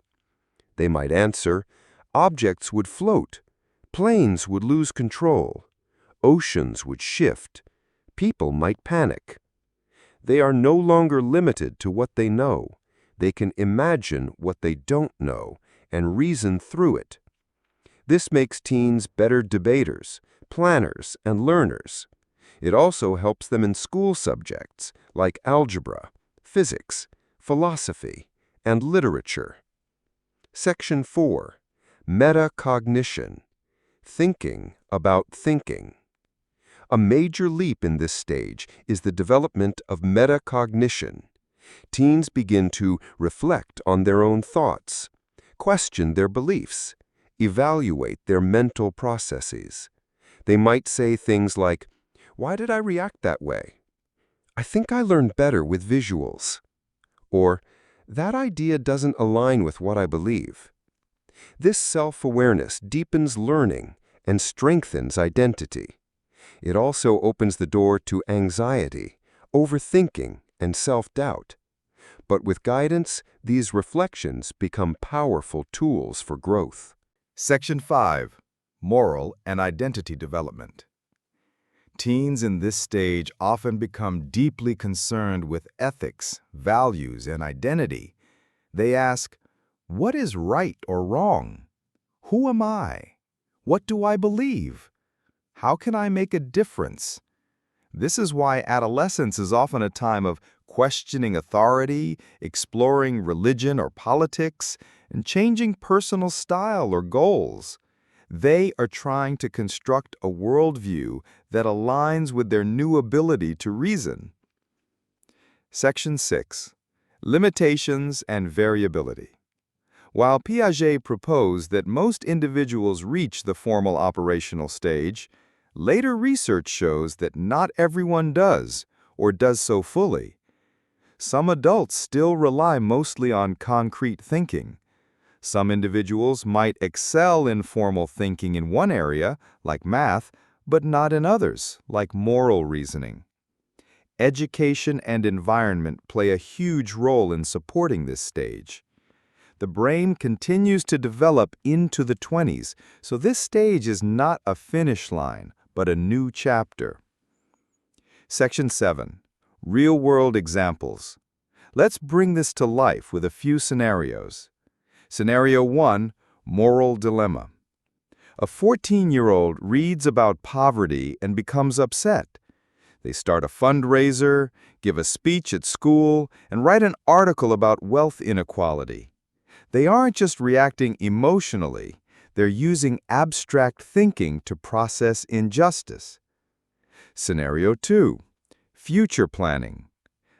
They might answer, objects would float, planes would lose control, oceans would shift, people might panic. They are no longer limited to what they know. They can imagine what they don't know and reason through it. This makes teens better debaters, planners, and learners. It also helps them in school subjects like algebra, physics, philosophy, and literature. Section 4. Metacognition. Thinking about thinking. A major leap in this stage is the development of metacognition. Teens begin to reflect on their own thoughts, question their beliefs, evaluate their mental processes. They might say things like, "Why did I react that way? I think I learned better with visuals." Or, "That idea doesn't align with what I believe." This self-awareness deepens learning and strengthens identity. It also opens the door to anxiety, overthinking, and self-doubt. But with guidance, these reflections become powerful tools for growth. Section 5. Moral and Identity Development. Teens in this stage often become deeply concerned with ethics, values, and identity. They ask, what is right or wrong? Who am I? What do I believe? How can I make a difference? This is why adolescence is often a time of questioning authority, exploring religion or politics, and changing personal style or goals. They are trying to construct a worldview that aligns with their new ability to reason. Section 6. Limitations and Variability. While Piaget proposed that most individuals reach the formal operational stage, later research shows that not everyone does, or does so fully. Some adults still rely mostly on concrete thinking. Some individuals might excel in formal thinking in one area, like math, but not in others, like moral reasoning. Education and environment play a huge role in supporting this stage. The brain continues to develop into the 20s, so this stage is not a finish line, but a new chapter. Section 7. Real-world examples. Let's bring this to life with a few scenarios. Scenario 1, Moral Dilemma. A 14-year-old reads about poverty and becomes upset. They start a fundraiser, give a speech at school, and write an article about wealth inequality. They aren't just reacting emotionally, they're using abstract thinking to process injustice. Scenario 2. Future planning.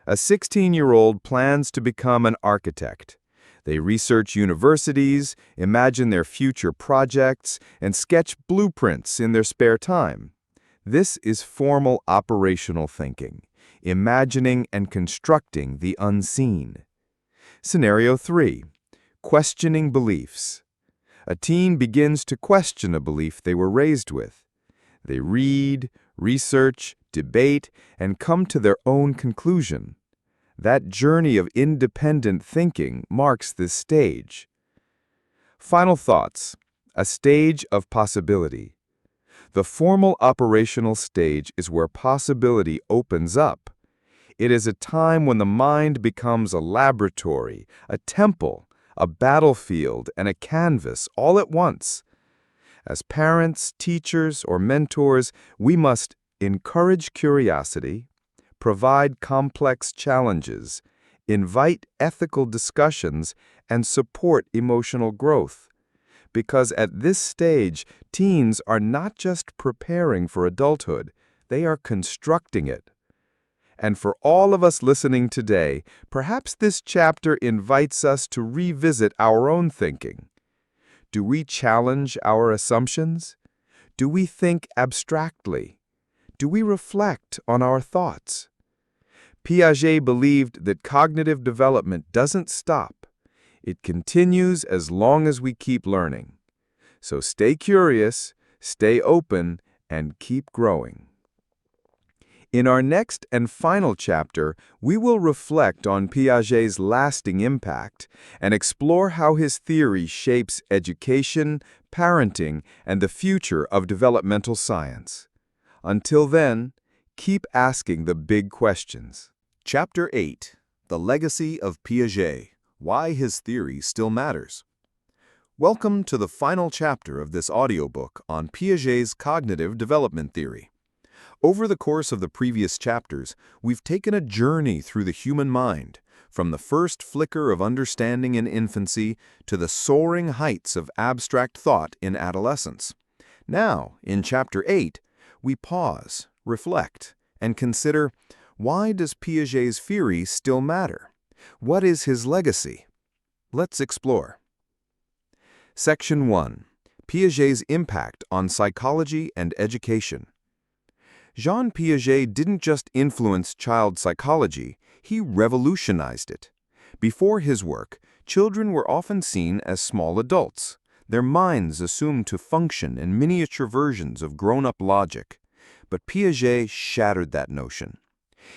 A 16-year-old plans to become an architect. They research universities, imagine their future projects, and sketch blueprints in their spare time. This is formal operational thinking, imagining and constructing the unseen. Scenario 3. Questioning beliefs. A teen begins to question a belief they were raised with. They read, research, debate, and come to their own conclusion. That journey of independent thinking marks this stage. Final thoughts. A stage of possibility. The formal operational stage is where possibility opens up. It is a time when the mind becomes a laboratory, a temple, a battlefield, and a canvas all at once. As parents, teachers, or mentors, we must encourage curiosity, provide complex challenges, invite ethical discussions, and support emotional growth. Because at this stage, teens are not just preparing for adulthood, they are constructing it. And for all of us listening today, perhaps this chapter invites us to revisit our own thinking. Do we challenge our assumptions? Do we think abstractly? Do we reflect on our thoughts? Piaget believed that cognitive development doesn't stop. It continues as long as we keep learning. So stay curious, stay open, and keep growing. In our next and final chapter, we will reflect on Piaget's lasting impact and explore how his theory shapes education, parenting, and the future of developmental science. Until then, keep asking the big questions. Chapter 8. The Legacy of Piaget. Why His Theory Still Matters. Welcome to the final chapter of this audiobook on Piaget's cognitive development theory. Over the course of the previous chapters, we've taken a journey through the human mind, from the first flicker of understanding in infancy to the soaring heights of abstract thought in adolescence. Now, in Chapter 8, we pause, reflect, and consider, why does Piaget's theory still matter? What is his legacy? Let's explore. Section 1. Piaget's impact on psychology and education. Jean Piaget didn't just influence child psychology, he revolutionized it. Before his work, children were often seen as small adults, their minds assumed to function in miniature versions of grown-up logic. But Piaget shattered that notion.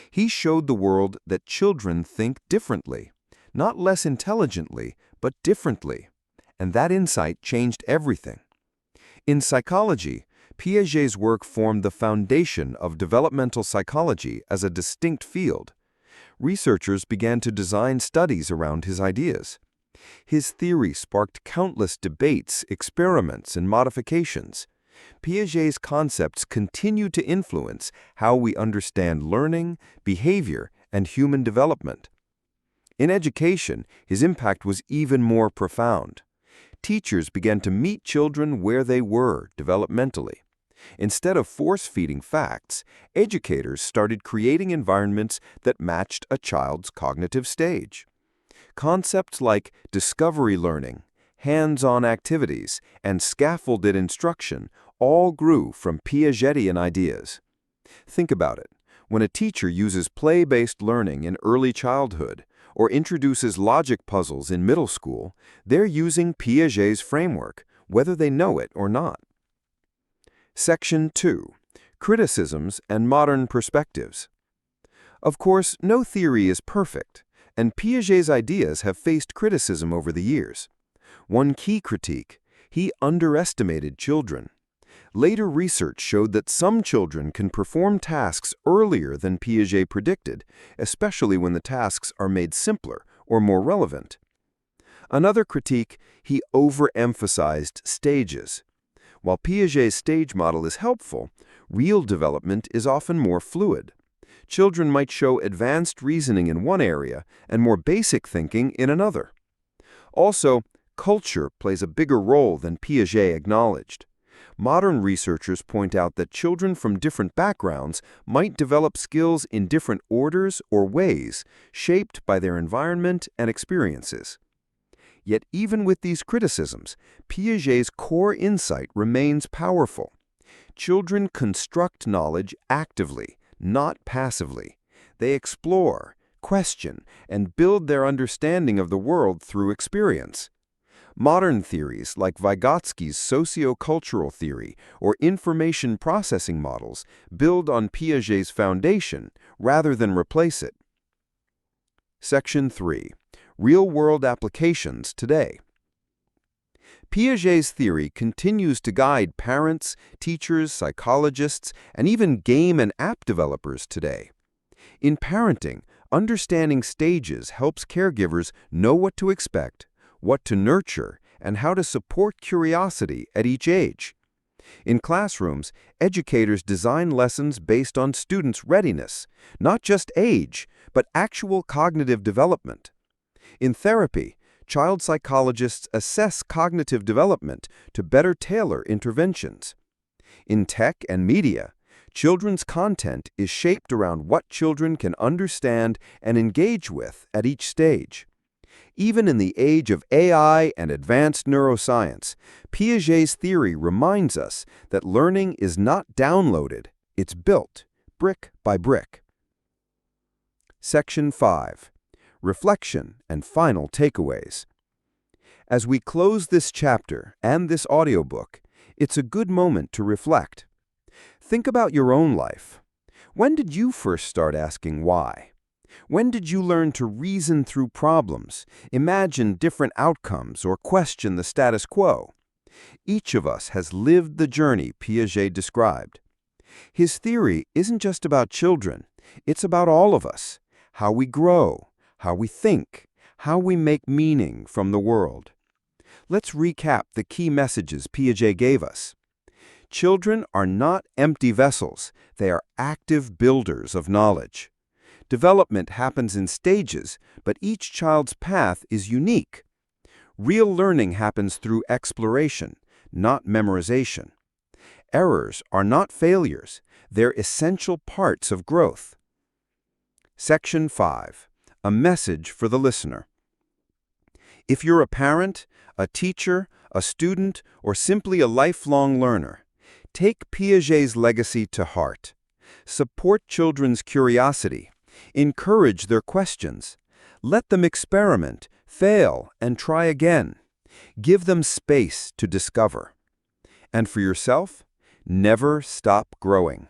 He showed the world that children think differently, not less intelligently, but differently. And that insight changed everything. In psychology, Piaget's work formed the foundation of developmental psychology as a distinct field. Researchers began to design studies around his ideas. His theory sparked countless debates, experiments, and modifications. Piaget's concepts continue to influence how we understand learning, behavior, and human development. In education, his impact was even more profound. Teachers began to meet children where they were developmentally. Instead of force-feeding facts, educators started creating environments that matched a child's cognitive stage. Concepts like discovery learning, hands-on activities, and scaffolded instruction all grew from Piagetian ideas. Think about it. When a teacher uses play-based learning in early childhood or introduces logic puzzles in middle school, they're using Piaget's framework, whether they know it or not. Section 2. Criticisms and Modern Perspectives. Of course, no theory is perfect, and Piaget's ideas have faced criticism over the years. One key critique: he underestimated children. Later research showed that some children can perform tasks earlier than Piaget predicted, especially when the tasks are made simpler or more relevant. Another critique: he overemphasized stages. While Piaget's stage model is helpful, real development is often more fluid. Children might show advanced reasoning in one area and more basic thinking in another. Also, culture plays a bigger role than Piaget acknowledged. Modern researchers point out that children from different backgrounds might develop skills in different orders or ways, shaped by their environment and experiences. Yet even with these criticisms, Piaget's core insight remains powerful. Children construct knowledge actively, not passively. They explore, question, and build their understanding of the world through experience. Modern theories like Vygotsky's sociocultural theory or information processing models build on Piaget's foundation rather than replace it. Section 3. Real-world applications today. Piaget's theory continues to guide parents, teachers, psychologists, and even game and app developers today. In parenting, understanding stages helps caregivers know what to expect, what to nurture, and how to support curiosity at each age. In classrooms, educators design lessons based on students' readiness, not just age, but actual cognitive development. In therapy, child psychologists assess cognitive development to better tailor interventions. In tech and media, children's content is shaped around what children can understand and engage with at each stage. Even in the age of AI and advanced neuroscience, Piaget's theory reminds us that learning is not downloaded, it's built, brick by brick. Section 5. Reflection and Final Takeaways. As we close this chapter and this audiobook, it's a good moment to reflect. Think about your own life. When did you first start asking why? When did you learn to reason through problems, imagine different outcomes, or question the status quo? Each of us has lived the journey Piaget described. His theory isn't just about children, it's about all of us, how we grow, how we think, how we make meaning from the world. Let's recap the key messages Piaget gave us. Children are not empty vessels, they are active builders of knowledge. Development happens in stages, but each child's path is unique. Real learning happens through exploration, not memorization. Errors are not failures, they're essential parts of growth. Section 5. A message for the listener. If you're a parent, a teacher, a student, or simply a lifelong learner, take Piaget's legacy to heart. Support children's curiosity. Encourage their questions. Let them experiment, fail, and try again. Give them space to discover. And for yourself, never stop growing.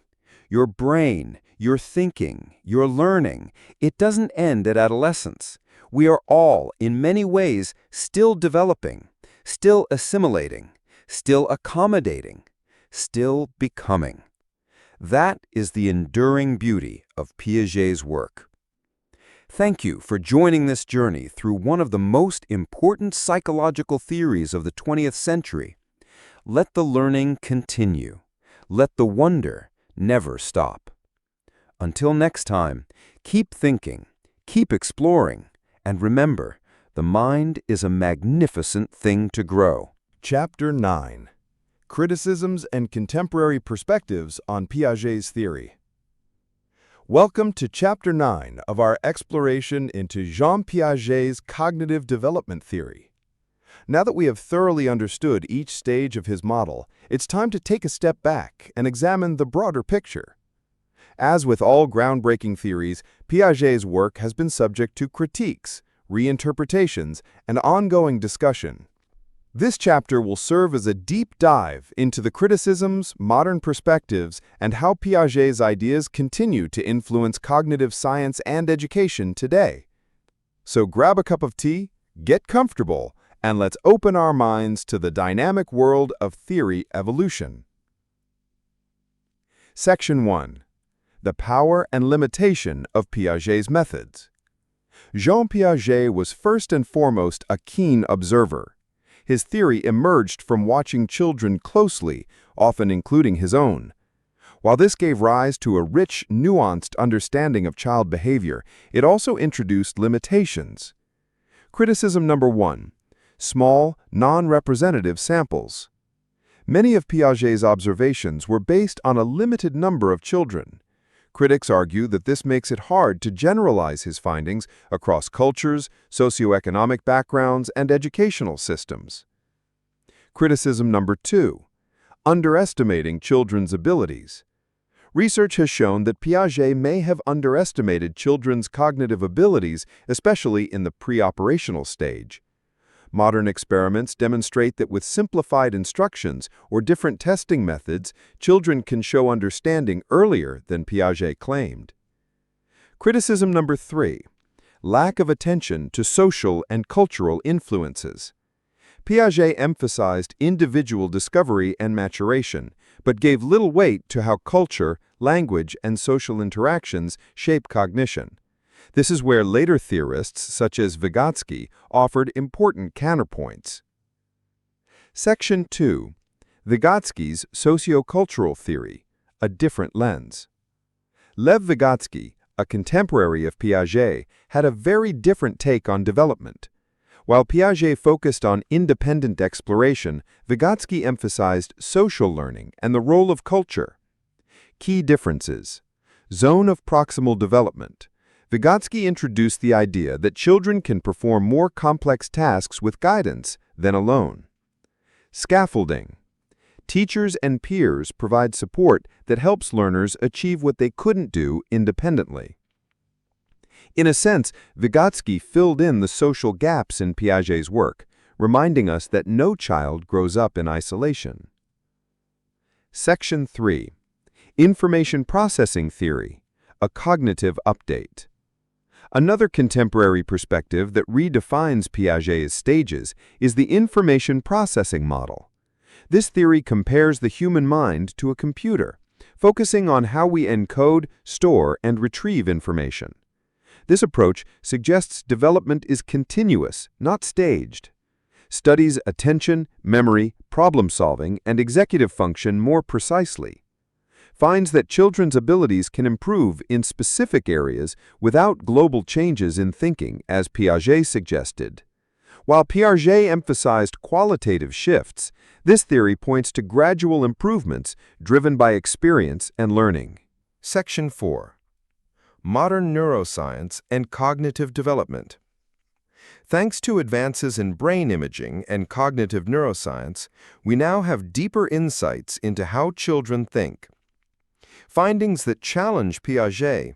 Your brain, your thinking, your learning, it doesn't end at adolescence. We are all, in many ways, still developing, still assimilating, still accommodating, still becoming. That is the enduring beauty of Piaget's work. Thank you for joining this journey through one of the most important psychological theories of the 20th century. Let the learning continue. Let the wonder never stop. Until next time, keep thinking, keep exploring, and remember, the mind is a magnificent thing to grow. Chapter 9. Criticisms and Contemporary Perspectives on Piaget's Theory. Welcome to Chapter 9 of our exploration into Jean Piaget's cognitive development theory. Now that we have thoroughly understood each stage of his model, it's time to take a step back and examine the broader picture. As with all groundbreaking theories, Piaget's work has been subject to critiques, reinterpretations, and ongoing discussion. This chapter will serve as a deep dive into the criticisms, modern perspectives, and how Piaget's ideas continue to influence cognitive science and education today. So grab a cup of tea, get comfortable, and let's open our minds to the dynamic world of theory evolution. Section 1. The Power and Limitation of Piaget's Methods. Jean Piaget was first and foremost a keen observer. His theory emerged from watching children closely, often including his own. While this gave rise to a rich, nuanced understanding of child behavior, it also introduced limitations. Criticism number 1. Small, non-representative samples. Many of Piaget's observations were based on a limited number of children. Critics argue that this makes it hard to generalize his findings across cultures, socioeconomic backgrounds, and educational systems. Criticism number 2. Underestimating children's abilities. Research has shown that Piaget may have underestimated children's cognitive abilities, especially in the preoperational stage. Modern experiments demonstrate that with simplified instructions or different testing methods, children can show understanding earlier than Piaget claimed. Criticism number 3. Lack of attention to social and cultural influences. Piaget emphasized individual discovery and maturation, but gave little weight to how culture, language, and social interactions shape cognition. This is where later theorists, such as Vygotsky, offered important counterpoints. Section 2. Vygotsky's sociocultural theory, a different lens. Lev Vygotsky, a contemporary of Piaget, had a very different take on development. While Piaget focused on independent exploration, Vygotsky emphasized social learning and the role of culture. Key differences. Zone of proximal development. Vygotsky introduced the idea that children can perform more complex tasks with guidance than alone. Scaffolding. Teachers and peers provide support that helps learners achieve what they couldn't do independently. In a sense, Vygotsky filled in the social gaps in Piaget's work, reminding us that no child grows up in isolation. Section 3. Information Processing Theory, a Cognitive Update. Another contemporary perspective that redefines Piaget's stages is the information processing model. This theory compares the human mind to a computer, focusing on how we encode, store, and retrieve information. This approach suggests development is continuous, not staged. Studies attention, memory, problem-solving, and executive function more precisely. Finds that children's abilities can improve in specific areas without global changes in thinking, as Piaget suggested. While Piaget emphasized qualitative shifts, this theory points to gradual improvements driven by experience and learning. Section 4. Modern Neuroscience and Cognitive Development. Thanks to advances in brain imaging and cognitive neuroscience, we now have deeper insights into how children think. Findings that challenge Piaget.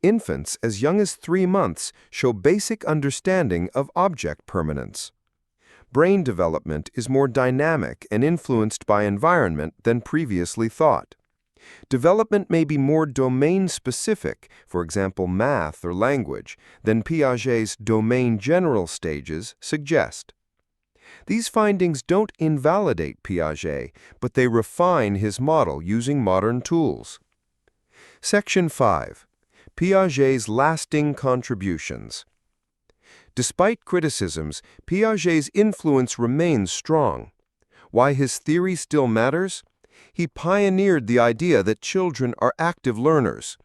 Infants as young as 3 months show basic understanding of object permanence. Brain development is more dynamic and influenced by environment than previously thought. Development may be more domain-specific, for example math or language, than Piaget's domain-general stages suggest. These findings don't invalidate Piaget, but they refine his model using modern tools. Section 5. Piaget's lasting contributions. Despite criticisms, Piaget's influence remains strong. Why his theory still matters? He pioneered the idea that children are active learners.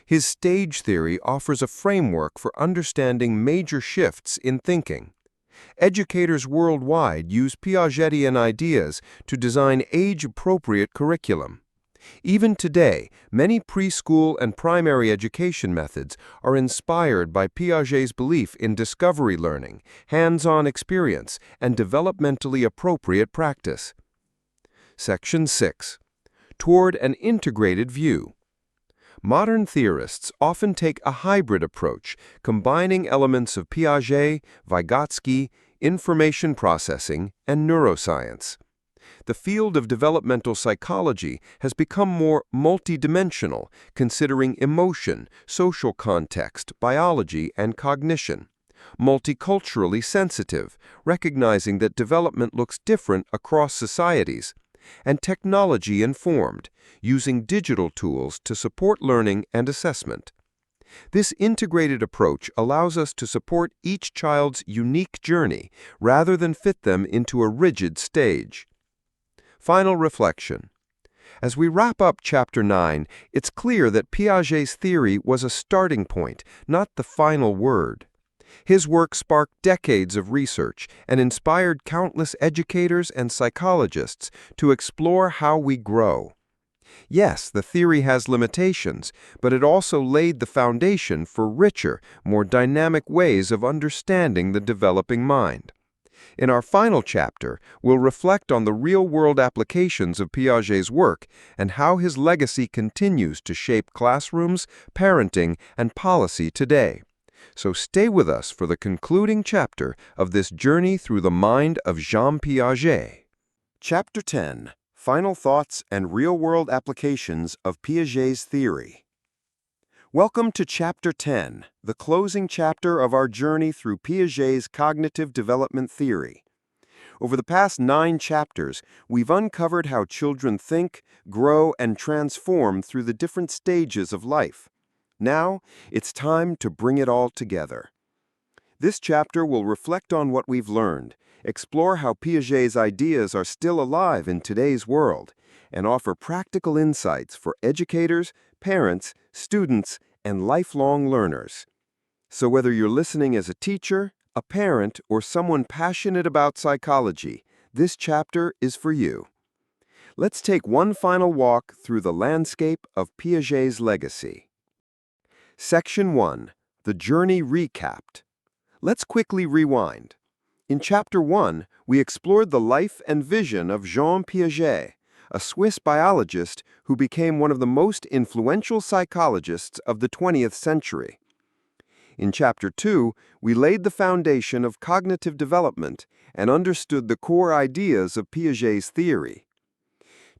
His stage theory offers a framework for understanding major shifts in thinking. Educators worldwide use Piagetian ideas to design age-appropriate curriculum. Even today, many preschool and primary education methods are inspired by Piaget's belief in discovery learning, hands-on experience, and developmentally appropriate practice. Section 6. Toward an integrated view. Modern theorists often take a hybrid approach, combining elements of Piaget, Vygotsky, information processing, and neuroscience. The field of developmental psychology has become more multidimensional, considering emotion, social context, biology, and cognition. Multiculturally sensitive, recognizing that development looks different across societies. And technology-informed, using digital tools to support learning and assessment. This integrated approach allows us to support each child's unique journey rather than fit them into a rigid stage. Final reflection. As we wrap up Chapter 9, it's clear that Piaget's theory was a starting point, not the final word. His work sparked decades of research and inspired countless educators and psychologists to explore how we grow. Yes, the theory has limitations, but it also laid the foundation for richer, more dynamic ways of understanding the developing mind. In our final chapter, we'll reflect on the real-world applications of Piaget's work and how his legacy continues to shape classrooms, parenting, and policy today. So stay with us for the concluding chapter of this journey through the mind of Jean Piaget. Chapter 10. Final Thoughts and Real-World Applications of Piaget's Theory. Welcome to Chapter 10, the closing chapter of our journey through Piaget's cognitive development theory. Over the past 9 chapters, we've uncovered how children think, grow, and transform through the different stages of life. Now, it's time to bring it all together. This chapter will reflect on what we've learned, explore how Piaget's ideas are still alive in today's world, and offer practical insights for educators, parents, students, and lifelong learners. So whether you're listening as a teacher, a parent, or someone passionate about psychology, this chapter is for you. Let's take one final walk through the landscape of Piaget's legacy. Section 1. The Journey Recapped. Let's quickly rewind. In Chapter 1, we explored the life and vision of Jean Piaget, a Swiss biologist who became one of the most influential psychologists of the 20th century. In Chapter 2, we laid the foundation of cognitive development and understood the core ideas of Piaget's theory.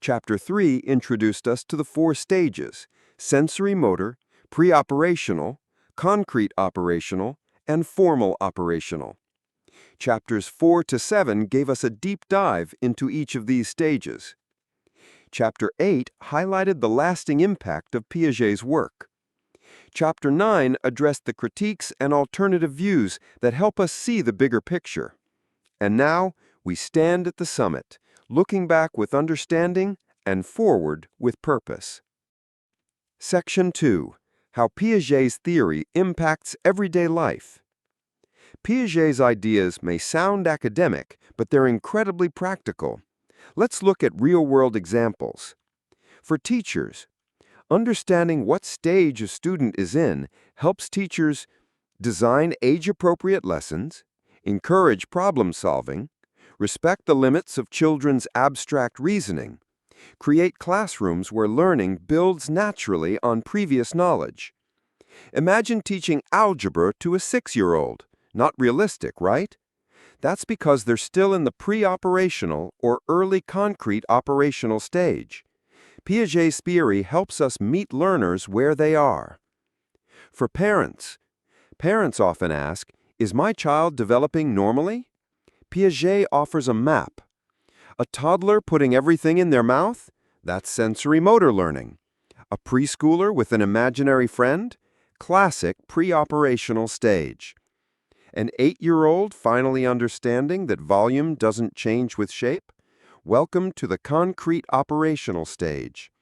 Chapter 3 introduced us to the 4 stages: sensorimotor, preoperational, concrete operational, and formal operational. Chapters 4 to 7 gave us a deep dive into each of these stages. Chapter 8 highlighted the lasting impact of Piaget's work. Chapter 9 addressed the critiques and alternative views that help us see the bigger picture. And now, we stand at the summit, looking back with understanding and forward with purpose. Section 2. How Piaget's theory impacts everyday life. Piaget's ideas may sound academic, but they're incredibly practical. Let's look at real-world examples. For teachers, understanding what stage a student is in helps teachers design age-appropriate lessons, encourage problem-solving, respect the limits of children's abstract reasoning, create classrooms where learning builds naturally on previous knowledge. Imagine teaching algebra to a 6-year-old. Not realistic, right? That's because they're still in the pre-operational or early concrete operational stage. Piaget's theory helps us meet learners where they are. For parents often ask, is my child developing normally? Piaget offers a map. A toddler putting everything in their mouth? That's sensorimotor learning. A preschooler with an imaginary friend? Classic pre-operational stage. An 8-year-old finally understanding that volume doesn't change with shape? Welcome to the concrete operational stage.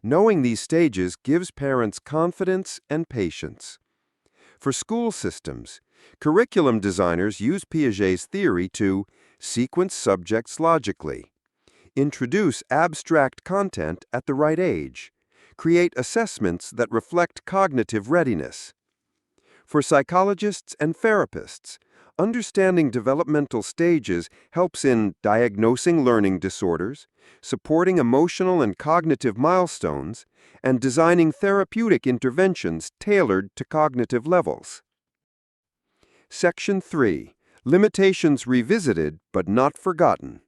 Knowing these stages gives parents confidence and patience. For school systems, curriculum designers use Piaget's theory to sequence subjects logically, introduce abstract content at the right age, create assessments that reflect cognitive readiness. For psychologists and therapists, understanding developmental stages helps in diagnosing learning disorders, supporting emotional and cognitive milestones, and designing therapeutic interventions tailored to cognitive levels. Section 3. Limitations revisited but not forgotten.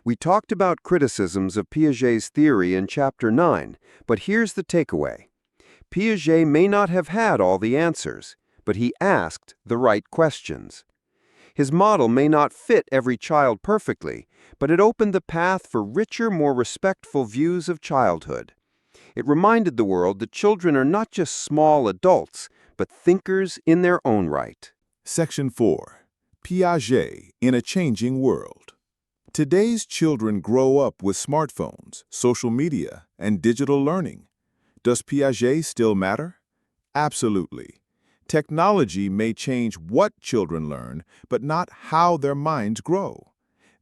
We talked about criticisms of Piaget's theory in Chapter 9, but here's the takeaway. Piaget may not have had all the answers, but he asked the right questions. His model may not fit every child perfectly, but it opened the path for richer, more respectful views of childhood. It reminded the world that children are not just small adults, but thinkers in their own right. Section 4. Piaget in a Changing World. Today's children grow up with smartphones, social media, and digital learning. Does Piaget still matter? Absolutely. Technology may change what children learn, but not how their minds grow.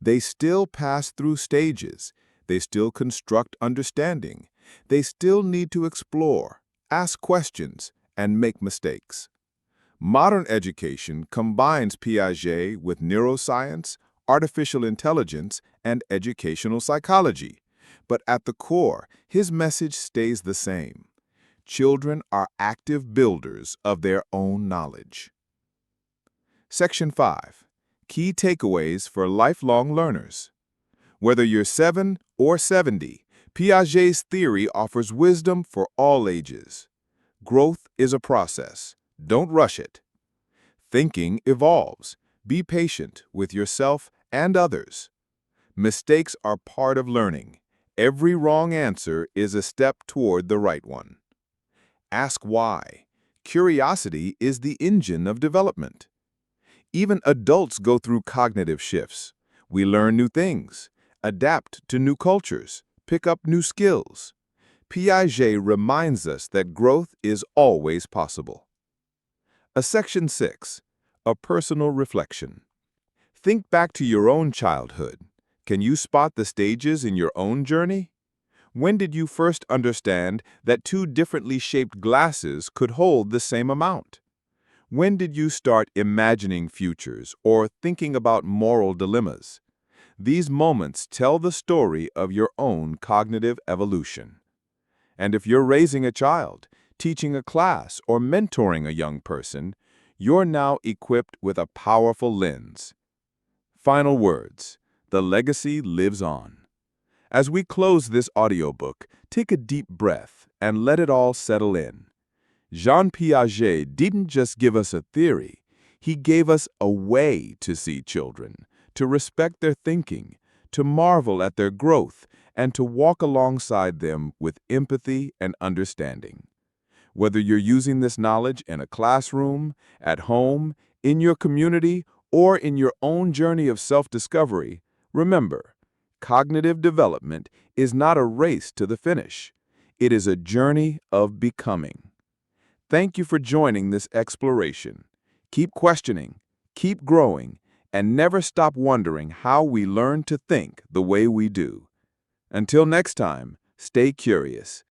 They still pass through stages. They still construct understanding. They still need to explore, ask questions, and make mistakes. Modern education combines Piaget with neuroscience, artificial intelligence, and educational psychology. But at the core, his message stays the same. Children are active builders of their own knowledge. Section 5. Key takeaways for lifelong learners. Whether you're 7 or 70, Piaget's theory offers wisdom for all ages. Growth is a process. Don't rush it. Thinking evolves. Be patient with yourself and others. Mistakes are part of learning. Every wrong answer is a step toward the right one. Ask why. Curiosity is the engine of development. Even adults go through cognitive shifts. We learn new things, adapt to new cultures, pick up new skills. Piaget reminds us that growth is always possible. Section 6. A personal reflection. Think back to your own childhood. Can you spot the stages in your own journey? When did you first understand that two differently shaped glasses could hold the same amount? When did you start imagining futures or thinking about moral dilemmas? These moments tell the story of your own cognitive evolution. And if you're raising a child, teaching a class, or mentoring a young person, you're now equipped with a powerful lens. Final words. The legacy lives on. As we close this audiobook, take a deep breath and let it all settle in. Jean Piaget didn't just give us a theory, he gave us a way to see children, to respect their thinking, to marvel at their growth, and to walk alongside them with empathy and understanding. Whether you're using this knowledge in a classroom, at home, in your community, or in your own journey of self-discovery, remember, cognitive development is not a race to the finish. It is a journey of becoming. Thank you for joining this exploration. Keep questioning, keep growing, and never stop wondering how we learn to think the way we do. Until next time, stay curious,